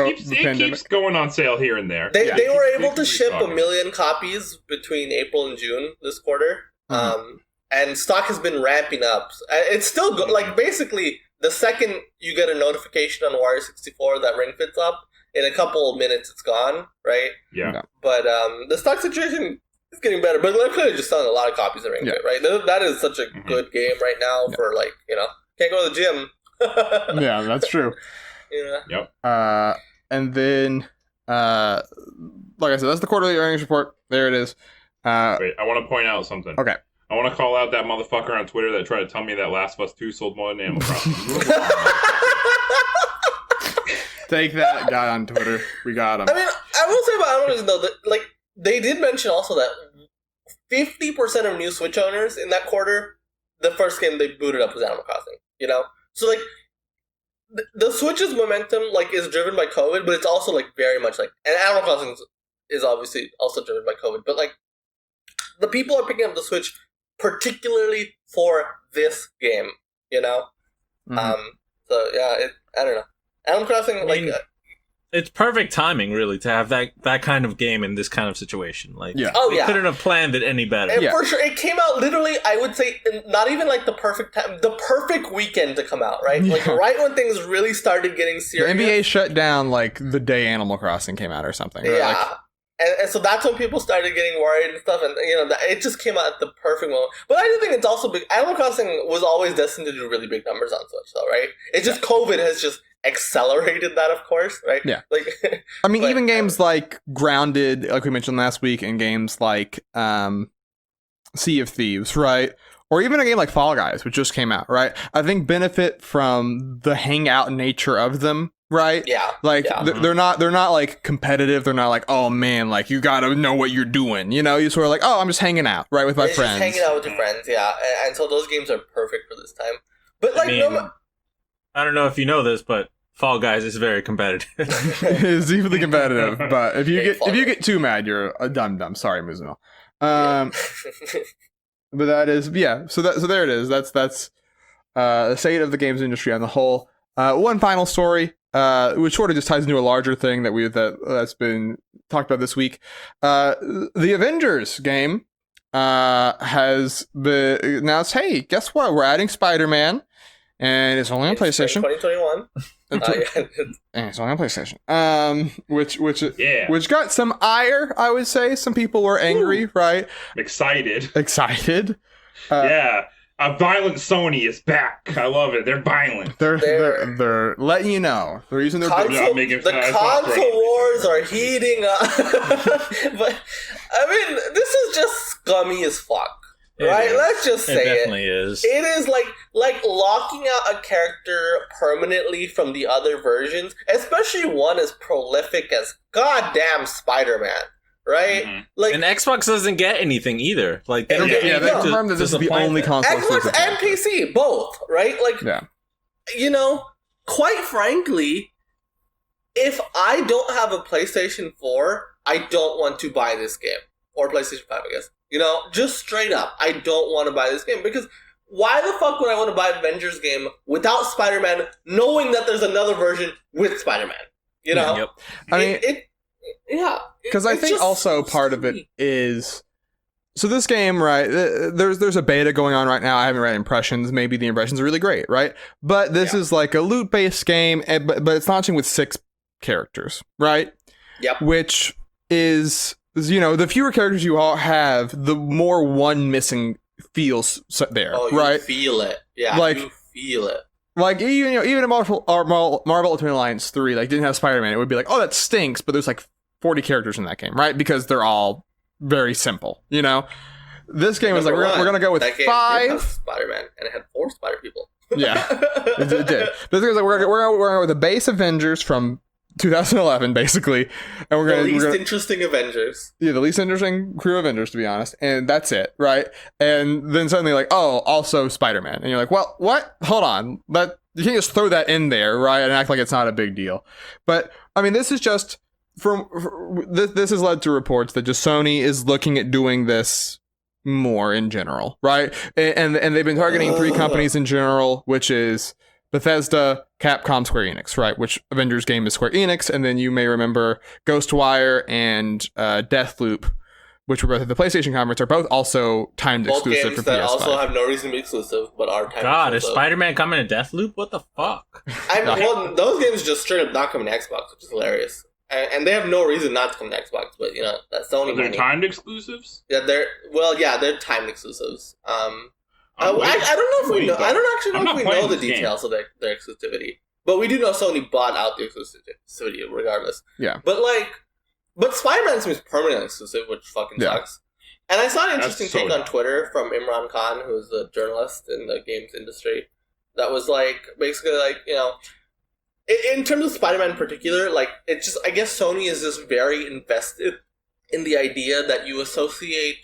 keeps going on sale here and there. They were able to ship 1 million copies between April and June this quarter. And stock has been ramping up. It's still good. Like, basically, the second you get a notification on Wario 64 that Ring Fit's up, in a couple of minutes it's gone, right? Yeah. But the stock situation is getting better. But they're clearly just selling a lot of copies of Ring Fit, right? That is such a good game right now for, like, you know, can't go to the gym. Yeah, that's true. Yep. And then, like I said, that's the quarterly earnings report. There it is. Wait, I want to point out something. Okay. I want to call out that motherfucker on Twitter that tried to tell me that Last of Us 2 sold more than Animal Crossing. Take that guy on Twitter. We got him. I mean, I will say about Animal Crossing, though, that, like, they did mention also that 50% of new Switch owners in that quarter, the first game they booted up was Animal Crossing, you know? So, like, the Switch's momentum, like, is driven by COVID, but it's also, like, very much, like, and Animal Crossing is obviously also driven by COVID, but, like, the people are picking up the Switch particularly for this game, you know? So, yeah, I don't know. Animal Crossing, it's perfect timing, really, to have that kind of game in this kind of situation. Like, yeah. They couldn't have planned it any better. And for sure, it came out literally, I would say, not even like the perfect time, the perfect weekend to come out, right? Like, right when things really started getting serious. The NBA shut down, like, the day Animal Crossing came out or something. Right? Yeah. Like, and so that's when people started getting worried and stuff, and, you know, it just came out at the perfect moment. But I do think it's also big. Animal Crossing was always destined to do really big numbers on Switch, though, right? It's just COVID has just accelerated that, of course, right? Yeah. Like, I mean, even games like Grounded, like we mentioned last week, and games like Sea of Thieves, right? Or even a game like Fall Guys, which just came out, right? I think benefit from the hangout nature of them, right? Yeah. Like, they're not like competitive. They're not like, oh man, like you gotta know what you're doing. You know, you sort of like, oh, I'm just hanging out, right, with my friends. Just hanging out with your friends, yeah. And so those games are perfect for this time. But, like, I don't know if you know this, but Fall Guys is very competitive. It's deeply competitive, but if you get too mad, you're a dum-dum. Sorry, Mizuno. But that is, so there it is. That's the state of the games industry on the whole. One final story, which sort of just ties into a larger thing that's been talked about this week. The Avengers game has announced, hey, guess what? We're adding Spider-Man, and it's only on PlayStation. 2021. And it's only on PlayStation. Which got some ire, I would say. Some people were angry, right? Excited. Yeah. A violent Sony is back. I love it. They're violent. They're letting you know. They're using their the console wars are heating up. But I mean, this is just scummy as fuck. Right? Let's just say it. It definitely is. It is like locking out a character permanently from the other versions, especially one as prolific as goddamn Spider-Man. Right? Mm-hmm. Like, and Xbox doesn't get anything either. Like they don't get anything. They confirmed that this is the only console. Xbox and PC, both, right? Like, you know, quite frankly, if I don't have a PlayStation 4, I don't want to buy this game. Or PlayStation 5, I guess. You know, just straight up, I don't want to buy this game. Because why the fuck would I want to buy an Avengers game without Spider-Man, knowing that there's another version with Spider-Man? You know? Yep. I mean... Because I think also part of it is, so this game, right, there's a beta going on right now. I haven't read impressions. Maybe the impressions are really great, right? But this is like a loot-based game, but it's launching with 6 characters, right? Yep. Which is, you know, the fewer characters you all have, the more one missing feels there, right? You feel it. Yeah, like, you feel it. Like, even in Marvel Ultimate Alliance 3, like, didn't have Spider-Man, it would be like, oh, that stinks, but there's like 40 characters in that game, right? Because they're all very simple, you know? This game is like, we're going to go with 5. Did have Spider-Man, and it had 4 Spider people. Yeah, it did. This is like, we're going to go with the base Avengers from 2011, basically. And the least interesting Avengers. Yeah, the least interesting crew of Avengers, to be honest. And that's it, right? And then suddenly, like, oh, also Spider-Man. And you're like, well, what? Hold on. You can't just throw that in there, right? And act like it's not a big deal. But, I mean, this is just... This has led to reports that just Sony is looking at doing this more in general, right? And they've been targeting 3 companies in general, which is Bethesda, Capcom, Square Enix, right? Which Avengers game is Square Enix, and then you may remember Ghostwire and Deathloop, which were both at the PlayStation conference, are both also timed exclusive for PS5. That also have no reason to be exclusive, but are timed God, exclusive. is Spider-Man coming to Deathloop? What the fuck? Well, those games just straight up not coming to Xbox, which is hilarious. And they have no reason not to come to Xbox, but you know, that's Sony. They're timed exclusives? Yeah, they're timed exclusives. I don't know if we know. I don't actually know if we know the details of their exclusivity, but we do know Sony bought out the exclusivity regardless. Yeah. But Spider-Man seems permanently exclusive, which fucking sucks. And I saw an interesting take on Twitter from Imran Khan, who's a journalist in the games industry, that was like basically like, you know, in terms of Spider-Man in particular, like, it's just, I guess Sony is just very invested in the idea that you associate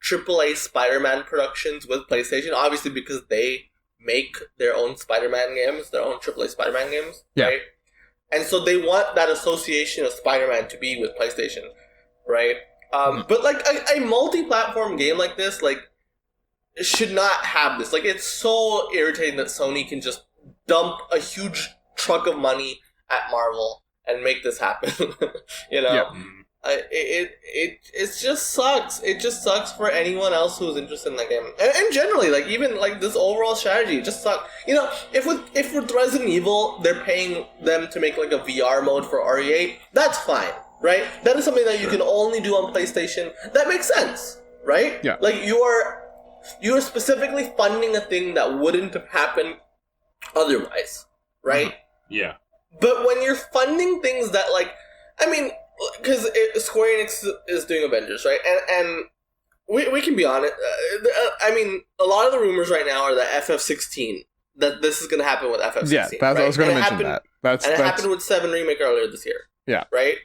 AAA Spider-Man productions with PlayStation, obviously because they make their own Spider-Man games, their own AAA Spider-Man games, right? And so they want that association of Spider-Man to be with PlayStation, right? But, like, a multi-platform game like this, like, should not have this. Like, it's so irritating that Sony can just dump a huge truck of money at Marvel and make this happen. You know, it just sucks. It just sucks for anyone else who's interested in that game, and generally, like, even like this overall strategy, it just sucks. You know, if with Resident Evil they're paying them to make like a VR mode for RE8, that's fine, right? That is something that you can only do on PlayStation. That makes sense, right? Yeah. Like you are specifically funding a thing that wouldn't have happened otherwise, right? Yeah. But when you're funding things that, like, I mean, because Square Enix is doing Avengers, right? And we can be honest. I mean, a lot of the rumors right now are that FF16, that this is going to happen with FF16. Yeah, I was going to mention that. It happened with 7 Remake earlier this year. Yeah. Right?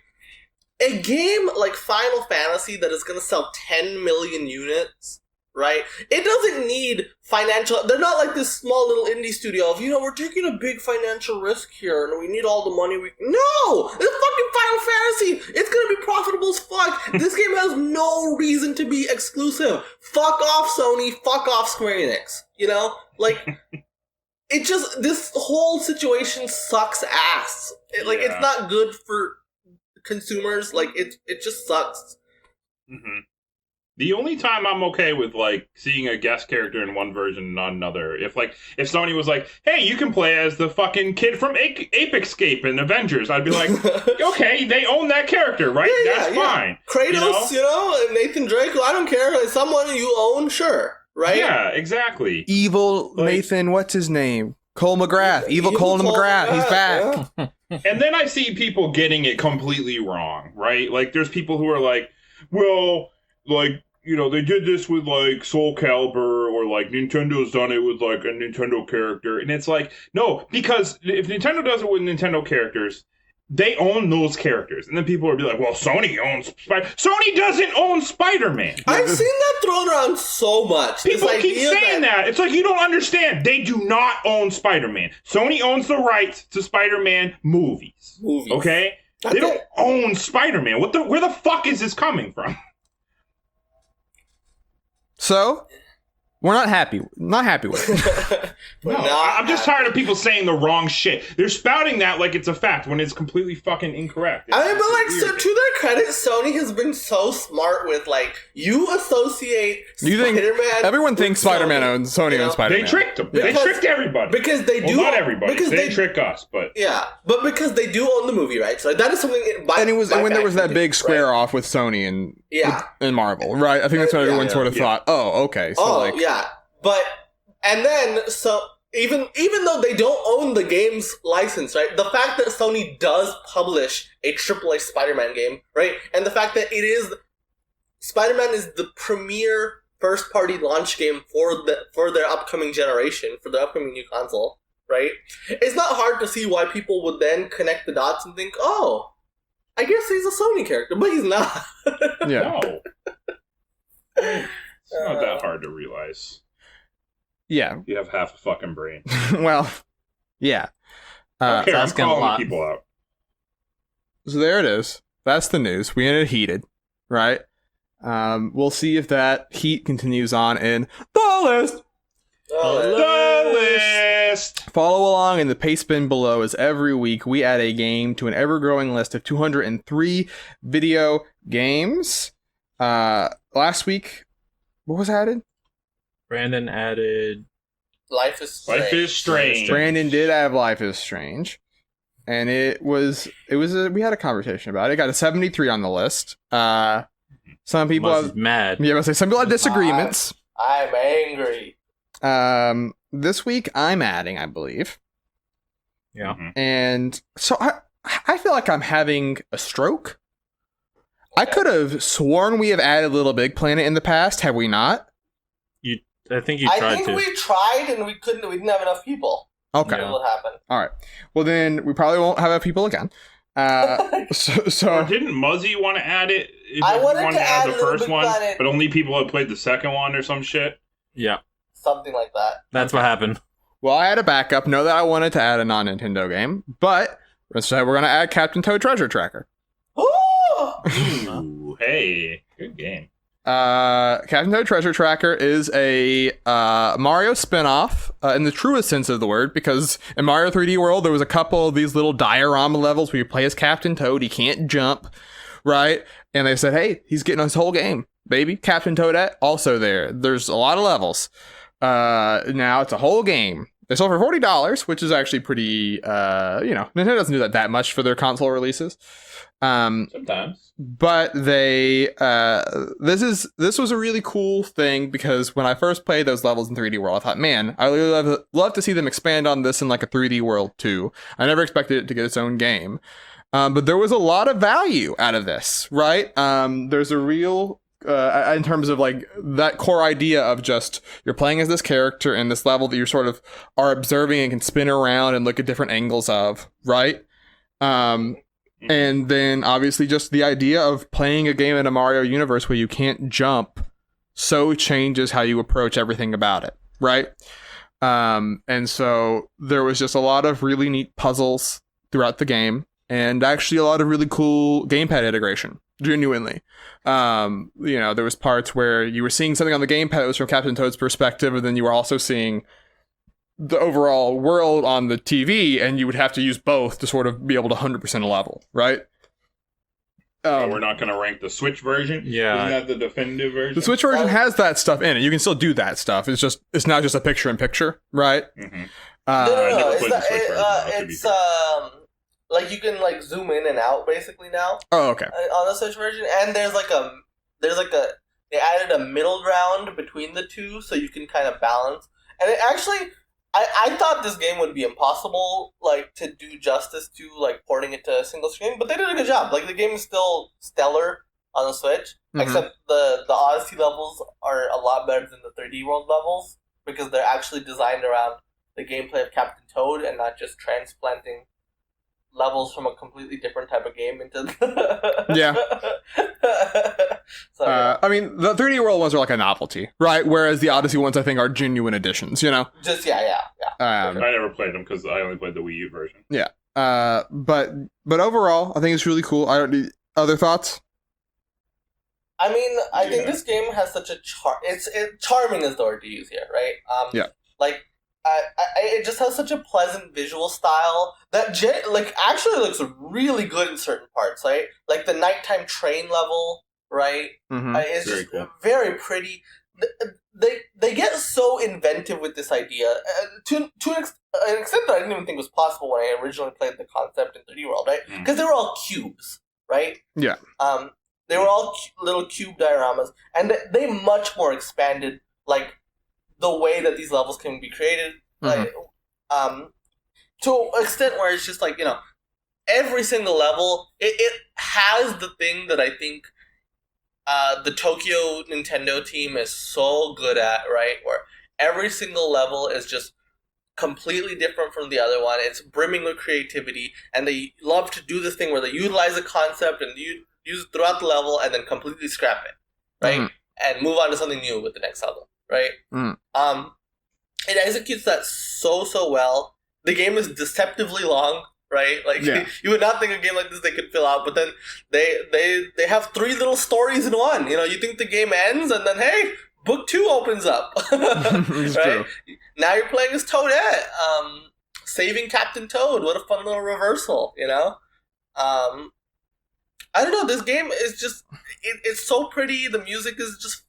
A game like Final Fantasy that is going to sell 10 million units, right? It doesn't need financial... They're not like this small little indie studio of, you know, we're taking a big financial risk here and we need all the money we... No! It's fucking Final Fantasy! It's gonna be profitable as fuck! This game has no reason to be exclusive! Fuck off, Sony! Fuck off, Square Enix! You know? Like... It just... This whole situation sucks ass. It's not good for... consumers. Like it just sucks. Mm-hmm. The only time I'm okay with like seeing a guest character in one version and not another, if Sony was like, "Hey, you can play as the fucking kid from Ape Escape and Avengers," I'd be like, "Okay, they own that character, right? That's fine." Kratos, and Nathan Drake. I don't care. Like, someone you own, sure, right? Yeah, exactly. Evil Nathan, what's his name? Cole McGrath. Evil Cole McGrath. He's back. Yeah. And then I see people getting it completely wrong, right? Like, there's people who are like, well, like, they did this with, like, Soul Calibur, or, like, Nintendo's done it with, like, a Nintendo character. And it's like, no, because if Nintendo does it with Nintendo characters, they own those characters. And then people will be like, well, Sony owns Sony doesn't own Spider-Man. I've seen that thrown around so much. People keep saying that. It's like, you don't understand. They do not own Spider-Man. Sony owns the rights to Spider-Man movies. Okay? They don't own Spider-Man. Where the fuck is this coming from? So, we're not happy. Not happy with it. No, I'm just tired of people saying the wrong shit. They're spouting that like it's a fact when it's completely fucking incorrect. But so to their credit, Sony has been so smart with, like, you associate Spider-Man. Everyone thinks Spider-Man owns Spider-Man. They tricked them. They tricked everybody. Because they do. Not everybody. Because they trick us, but but because they do own the movie rights, right? That is something. And when there was that big square off with Sony and Marvel, right? I think that's what everyone sort of thought. Oh, okay. So But and then even though they don't own the game's license, right? The fact that Sony does publish a AAA Spider-Man game, right? And the fact that Spider-Man is the premier first-party launch game for their upcoming generation, for their upcoming new console, right? It's not hard to see why people would then connect the dots and think, oh, I guess he's a Sony character, but he's not. Yeah. No. It's not that hard to realize. Yeah. You have half a fucking brain. Well, yeah. Okay, I'm calling people out. So there it is. That's the news. We ended heated, right? We'll see if that heat continues on in the list. The list. Follow along in the paste bin below, as every week we add a game to an ever-growing list of 203 video games. Last week, what was added? Brandon added Life is Strange. Brandon did have Life is Strange. And we had a conversation about it. It got a 73 on the list. Some people have mad. Yeah, I was say some people have disagreements. I'm angry. This week I'm adding, I believe. Yeah. Mm-hmm. And so I feel like I'm having a stroke. I could have sworn we have added Little Big Planet in the past, have we not? I think we tried and we didn't have enough people. Okay. What happened? All right. Well, then we probably won't have enough people again. So or didn't Muzzy want to add it? I wanted to add the first one, but only people had played the second one or some shit. Yeah. Something like that. That's what happened. Well, I had a backup. Know that I wanted to add a non-Nintendo game, but instead we're going to add Captain Toad Treasure Tracker. Ooh, hey, good game. Captain Toad Treasure Tracker is a Mario spin-off in the truest sense of the word, because in Mario 3D World there was a couple of these little diorama levels where you play as Captain Toad. He can't jump, right? And they said, hey, he's getting his whole game, baby. Captain Toadette also there. There's a lot of levels. Now it's a whole game. They sold for $40, which is actually pretty, Nintendo doesn't do that much for their console releases. Sometimes. But they, this was a really cool thing, because when I first played those levels in 3D World, I thought, man, I really love to see them expand on this in like a 3D World 2. I never expected it to get its own game. But there was a lot of value out of this, right? There's a real, in terms of like that core idea of just you're playing as this character in this level that you sort of are observing and can spin around and look at different angles of, right? And then obviously just the idea of playing a game in a Mario universe where you can't jump so changes how you approach everything about it, right? And so there was just a lot of really neat puzzles throughout the game, and actually a lot of really cool gamepad integration, genuinely. There was parts where you were seeing something on the gamepad that was from Captain Toad's perspective, and then you were also seeing the overall world on the TV, and you would have to use both to sort of be able to 100% a level, right? We're not going to rank the Switch version. Yeah. Isn't that the definitive version? The Switch version has that stuff in it. You can still do that stuff. It's not just a picture-in-picture, right? Mm-hmm. No. It's like you can like zoom in and out basically now. Oh, okay. On the Switch version, and there's they added a middle ground between the two, so you can kind of balance. And it actually, I thought this game would be impossible, like to do justice to like porting it to a single screen, but they did a good job. Like the game is still stellar on the Switch, except the Odyssey levels are a lot better than the 3D World levels because they're actually designed around the gameplay of Captain Toad and not just transplanting levels from a completely different type of game into Yeah. So, I mean, the 3D World ones are like a novelty, right? Whereas the Odyssey ones, I think, are genuine additions, you know? just yeah. I never played them because I only played the Wii U version. Yeah. But overall, I think it's really cool. Other thoughts? I mean, I think this game has such a charming is the word to use here, right? Yeah. Like, it just has such a pleasant visual style that actually looks really good in certain parts, right? Like the nighttime train level, right? It's Very just cool. very pretty. They get so inventive with this idea to an extent that I didn't even think was possible when I originally played the concept in 3D World, right? Because they were all cubes, right? Yeah. They were all little cube dioramas, and they much more expanded, like, the way that these levels can be created, like, to an extent where it's just like, you know, every single level, it has the thing that I think the Tokyo Nintendo team is so good at, right? Where every single level is just completely different from the other one. It's brimming with creativity, and they love to do this thing where they utilize a concept and use it throughout the level and then completely scrap it, right? And move on to something new with the next level, right? It executes that so well. The game is deceptively long, right? Like you would not think a game like this they could fill out, but then they have 3 little stories in one. You know, you think the game ends, and then hey, book 2 opens up. It's right? true. Now you're playing as Toadette, saving Captain Toad. What a fun little reversal, you know? I don't know, this game is just, it's so pretty, the music is just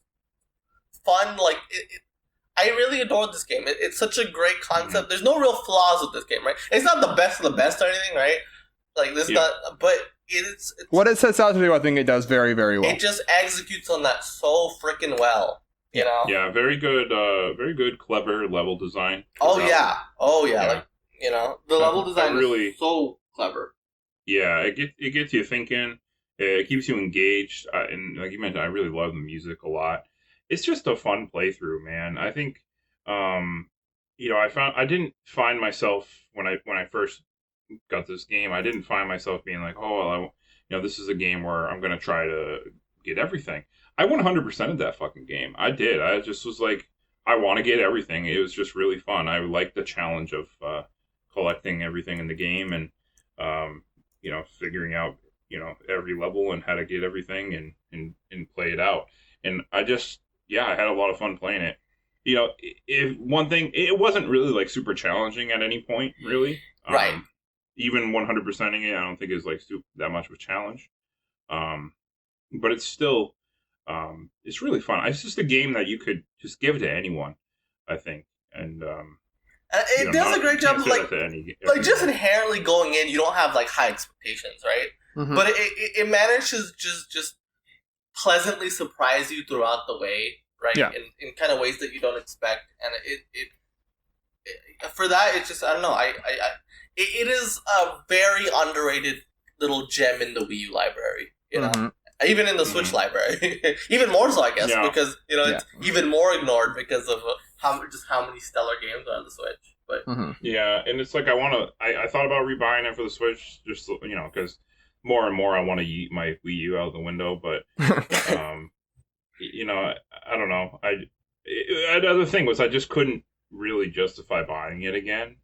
fun, like, I really adored this game. It's such a great concept. There's no real flaws with this game, right? It's not the best of the best or anything, right? Like, this not, but it's... What it sets out to do, I think it does very, very well. It just executes on that so freaking well, you know? Yeah, very good, clever level design. Oh, yeah. Like, you know, the level design is so clever. Yeah, it gets you thinking. It keeps you engaged, and like you mentioned, I really love the music a lot. It's just a fun playthrough, man. I think, you know, I didn't find myself when I first got this game. I didn't find myself being like, oh, well, you know, this is a game where I'm gonna try to get everything. I 100%ed that fucking game. I did. I just was like, I want to get everything. It was just really fun. I liked the challenge of collecting everything in the game and, you know, figuring out, you know, every level and how to get everything and play it out. And I just, I had a lot of fun playing it. You know, if one thing, it wasn't really like super challenging at any point, really. Right. Even 100%ing it, I don't think is like that much of a challenge. But it's still, it's really fun. It's just a game that you could just give to anyone, I think. And it does a great job of like just inherently going in, you don't have like high expectations, right? But it manages just pleasantly surprise you throughout the way, right? Yeah. In kind of ways that you don't expect, and it for that, it's just, I don't know, it is a very underrated little gem in the Wii U library, you know. Even in the Switch library, even more so, I guess, because you know it's even more ignored because of how many stellar games are on the Switch. But yeah, and it's like I thought about rebuying it for the Switch, just you know, because more and more I want to yeet my Wii U out the window. But you know, I don't know. The other thing was I just couldn't really justify buying it again.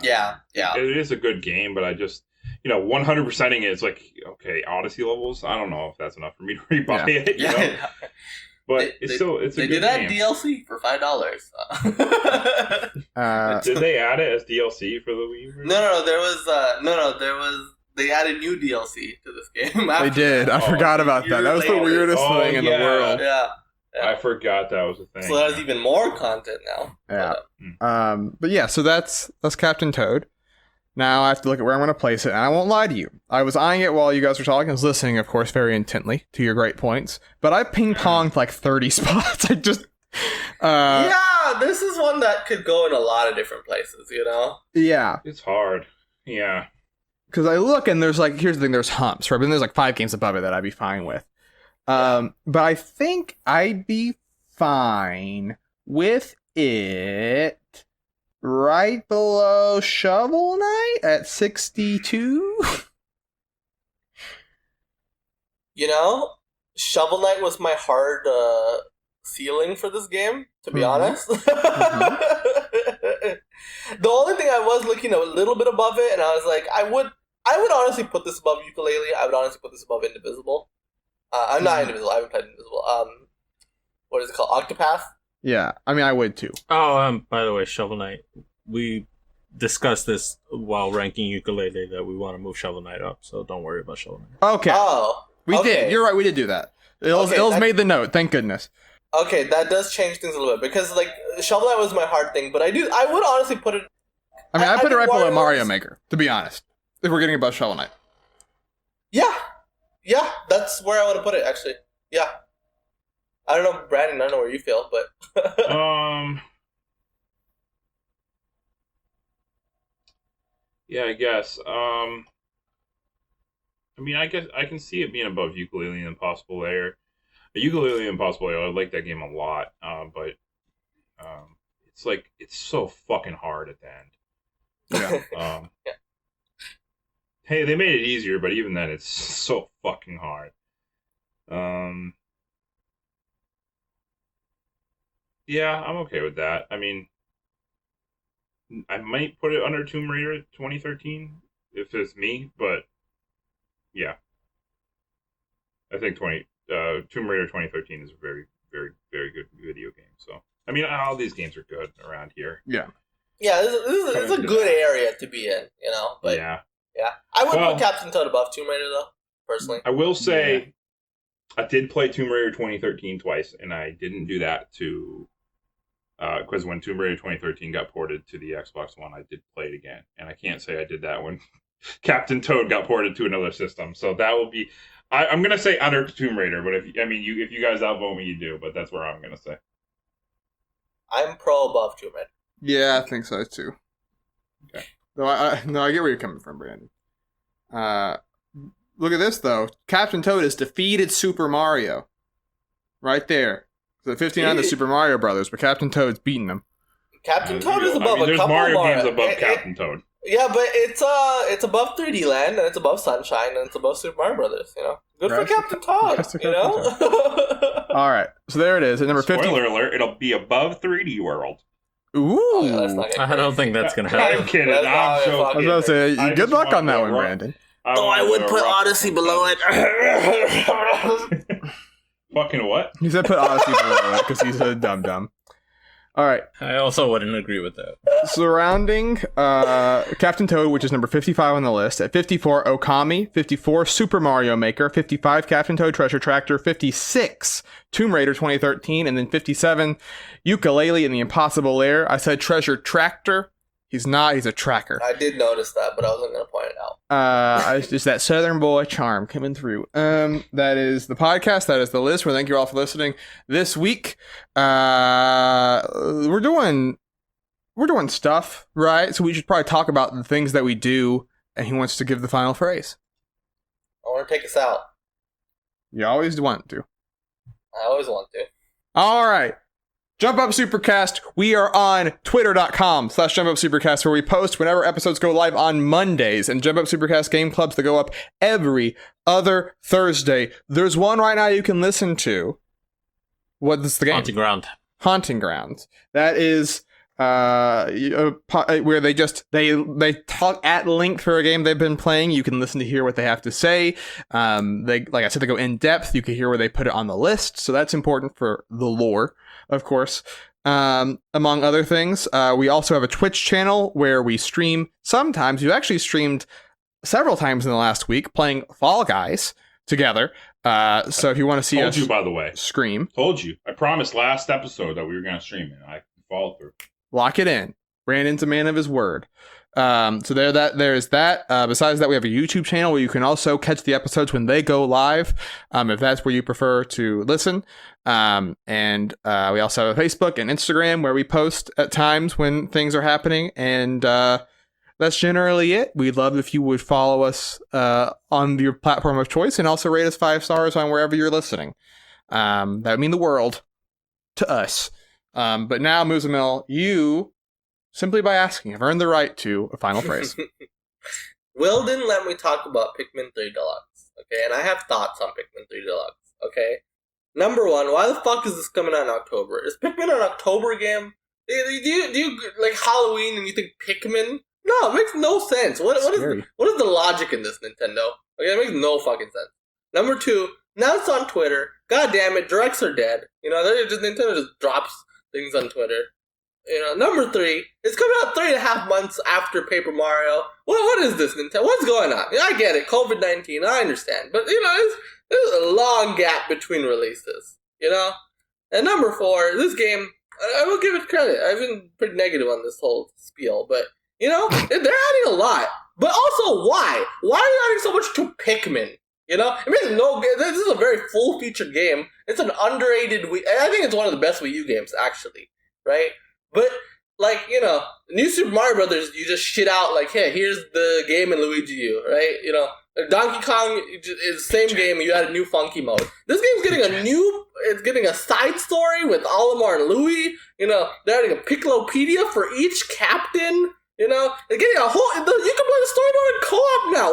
Yeah. It is a good game, but I just, you know, 100%ing it, it's like, okay, Odyssey levels, I don't know if that's enough for me to rebuy it, you know? But it's a good game. They did that DLC for $5. Did they add it as DLC for the Wii U? No, there was they added new DLC to this game. They did. I forgot about that. That was the weirdest Oh, thing in the yeah. world. Yeah. I forgot that was a thing. So there's even more content now. Yeah. But yeah, so that's Captain Toad. Now I have to look at where I'm going to place it, and I won't lie to you. I was eyeing it while you guys were talking. I was listening, of course, very intently to your great points. But I ping-ponged like 30 spots. I just... yeah, this is one that could go in a lot of different places, you know? Yeah. It's hard. Yeah. Because I look, and there's like... Here's the thing. There's humps, right? But then there's like 5 games above it that I'd be fine with. But I think I'd be fine with it right below Shovel Knight at 62. You know, Shovel Knight was my hard ceiling for this game, to be honest. The only thing I was looking a little bit above it, and I was like, I would honestly put this above Ukulele. I would honestly put this above Indivisible. I'm not Indivisible. I haven't played Indivisible. What is it called? Octopath? Yeah, I mean, I would too. Oh, by the way, Shovel Knight. We discussed this while ranking Ukulele that we want to move Shovel Knight up, so don't worry about Shovel Knight. Okay. Oh. We did. You're right. We did do that. Il's made the note. Thank goodness. Okay, that does change things a little bit because like Shovel Knight was my hard thing, but I would honestly put it. I mean, I put it right below Wario Mario Maker, to be honest. If we're getting above Shovel Knight. Yeah, that's where I would have put it actually. Yeah, I don't know, Brandon. I don't know where you feel, but yeah, I guess. I mean, I guess I can see it being above Ukulele and Impossible Lair. Ukulele and Impossible Lair, I like that game a lot, but it's so fucking hard at the end. Yeah. Yeah. Hey, they made it easier, but even then, it's so fucking hard. Yeah, I'm okay with that. I mean, I might put it under Tomb Raider 2013 if it's me, but yeah, I think Tomb Raider 2013 is a very, very, very good video game. So, I mean, all these games are good around here. Yeah. Yeah, this is a good area to be in, you know. But yeah. I would put Captain Toad above Tomb Raider though, personally. I will say, I did play Tomb Raider 2013 twice, and I didn't do that to because when Tomb Raider 2013 got ported to the Xbox One, I did play it again, and I can't say I did that when Captain Toad got ported to another system. So that will be, I'm gonna say under Tomb Raider, but if you guys outvote me, you do. But that's where I'm gonna say. I'm pro above Tomb Raider. Yeah, I think so too. Okay. No, I get where you're coming from, Brandon. Look at this though. Captain Toad has defeated Super Mario. Right there. So 59 the Super Mario Brothers, but Captain Toad's beating them. Captain Toad is above a there's couple Mario more. games above Captain Toad. Yeah, but it's above 3D Land, and it's above Sunshine, and it's above Super Mario Brothers. You know, good for Captain Toad. You know. All right, so there it is at number 50. Spoiler alert! It'll be above 3D World. Ooh, I don't think that's gonna happen. I'm kidding. I'm joking. I was about to say, good luck on that one, Brandon. I would put Odyssey below it. Fucking what? He said put Odyssey below it because he's a dum-dum. All right. I also wouldn't agree with that. Surrounding Captain Toad, which is number 55 on the list. At 54, Okami. 54, Super Mario Maker. 55, Captain Toad Treasure Tractor. 56, Tomb Raider 2013. And then 57, Ukulele and the Impossible Lair. I said Treasure Tractor. He's not. He's a tracker. I did notice that, but I wasn't going to point it out. It's just that Southern boy charm coming through. That is the podcast. That is the list. Well, thank you all for listening this week. We're doing stuff, right? So we should probably talk about the things that we do. And he wants to give the final phrase. I want to take us out. You always want to. I always want to. All right. Jump Up Supercast. We are on twitter.com/Jump Up Supercast, where we post whenever episodes go live on Mondays, and Jump Up Supercast game clubs that go up every other Thursday. There's one right now you can listen to. What's the game? Haunting Grounds. That is where they talk at length for a game they've been playing. You can listen to hear what they have to say. They, like I said, they go in depth. You can hear where they put it on the list, so that's important for the lore, of course. Among other things, we also have a Twitch channel where we stream. Sometimes we've actually streamed several times in the last week playing Fall Guys together. So if you want to see Told us you, by the way. scream, Told you. I promised last episode that we were going to stream it. I followed through. lock it in. Brandon's a man of his word. So there's that. Besides that, we have a YouTube channel where you can also catch the episodes when they go live, if that's where you prefer to listen. And we also have a Facebook and Instagram where we post at times when things are happening. And that's generally it. We'd love if you would follow us on your platform of choice and also rate us 5 stars on wherever you're listening. That would mean the world to us. But now, Muzamil, you, simply by asking, have earned the right to a final phrase. Will didn't let me talk about Pikmin 3 Deluxe, okay? And I have thoughts on Pikmin 3 Deluxe, okay? Number one, why the fuck is this coming out in October? Is Pikmin an October game? Do you like Halloween and you think Pikmin? No, it makes no sense. What is the logic in this, Nintendo? Okay, it makes no fucking sense. Number two, now it's on Twitter. God damn it, directs are dead. Nintendo just drops things on Twitter. Number three, it's coming out 3.5 months after Paper Mario. What is this, Nintendo? What's going on? I get it, COVID-19, I understand. But, there's a long gap between releases, And number four, this game, I will give it credit. I've been pretty negative on this whole spiel, but, they're adding a lot. But also, why? Why are you adding so much to Pikmin? It makes this is a very full-featured game. It's an underrated I think it's one of the best Wii U games, actually, right? But, New Super Mario Brothers, you just shit out, hey, here's the game in Luigi U, right? Donkey Kong is the same game, and you add a new funky mode. This game's getting a side story with Olimar and Louie. They're adding a Piccolopedia for each captain. They're getting a whole. You can play the story mode in co-op now.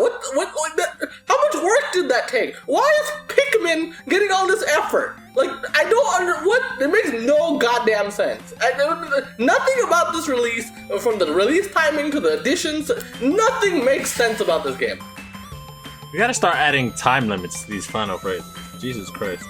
How much work did that take? Why is Pikmin getting all this effort? I don't it makes no goddamn sense. Nothing about this release, from the release timing to the additions, nothing makes sense about this game. We gotta start adding time limits to these final phrases. Jesus Christ.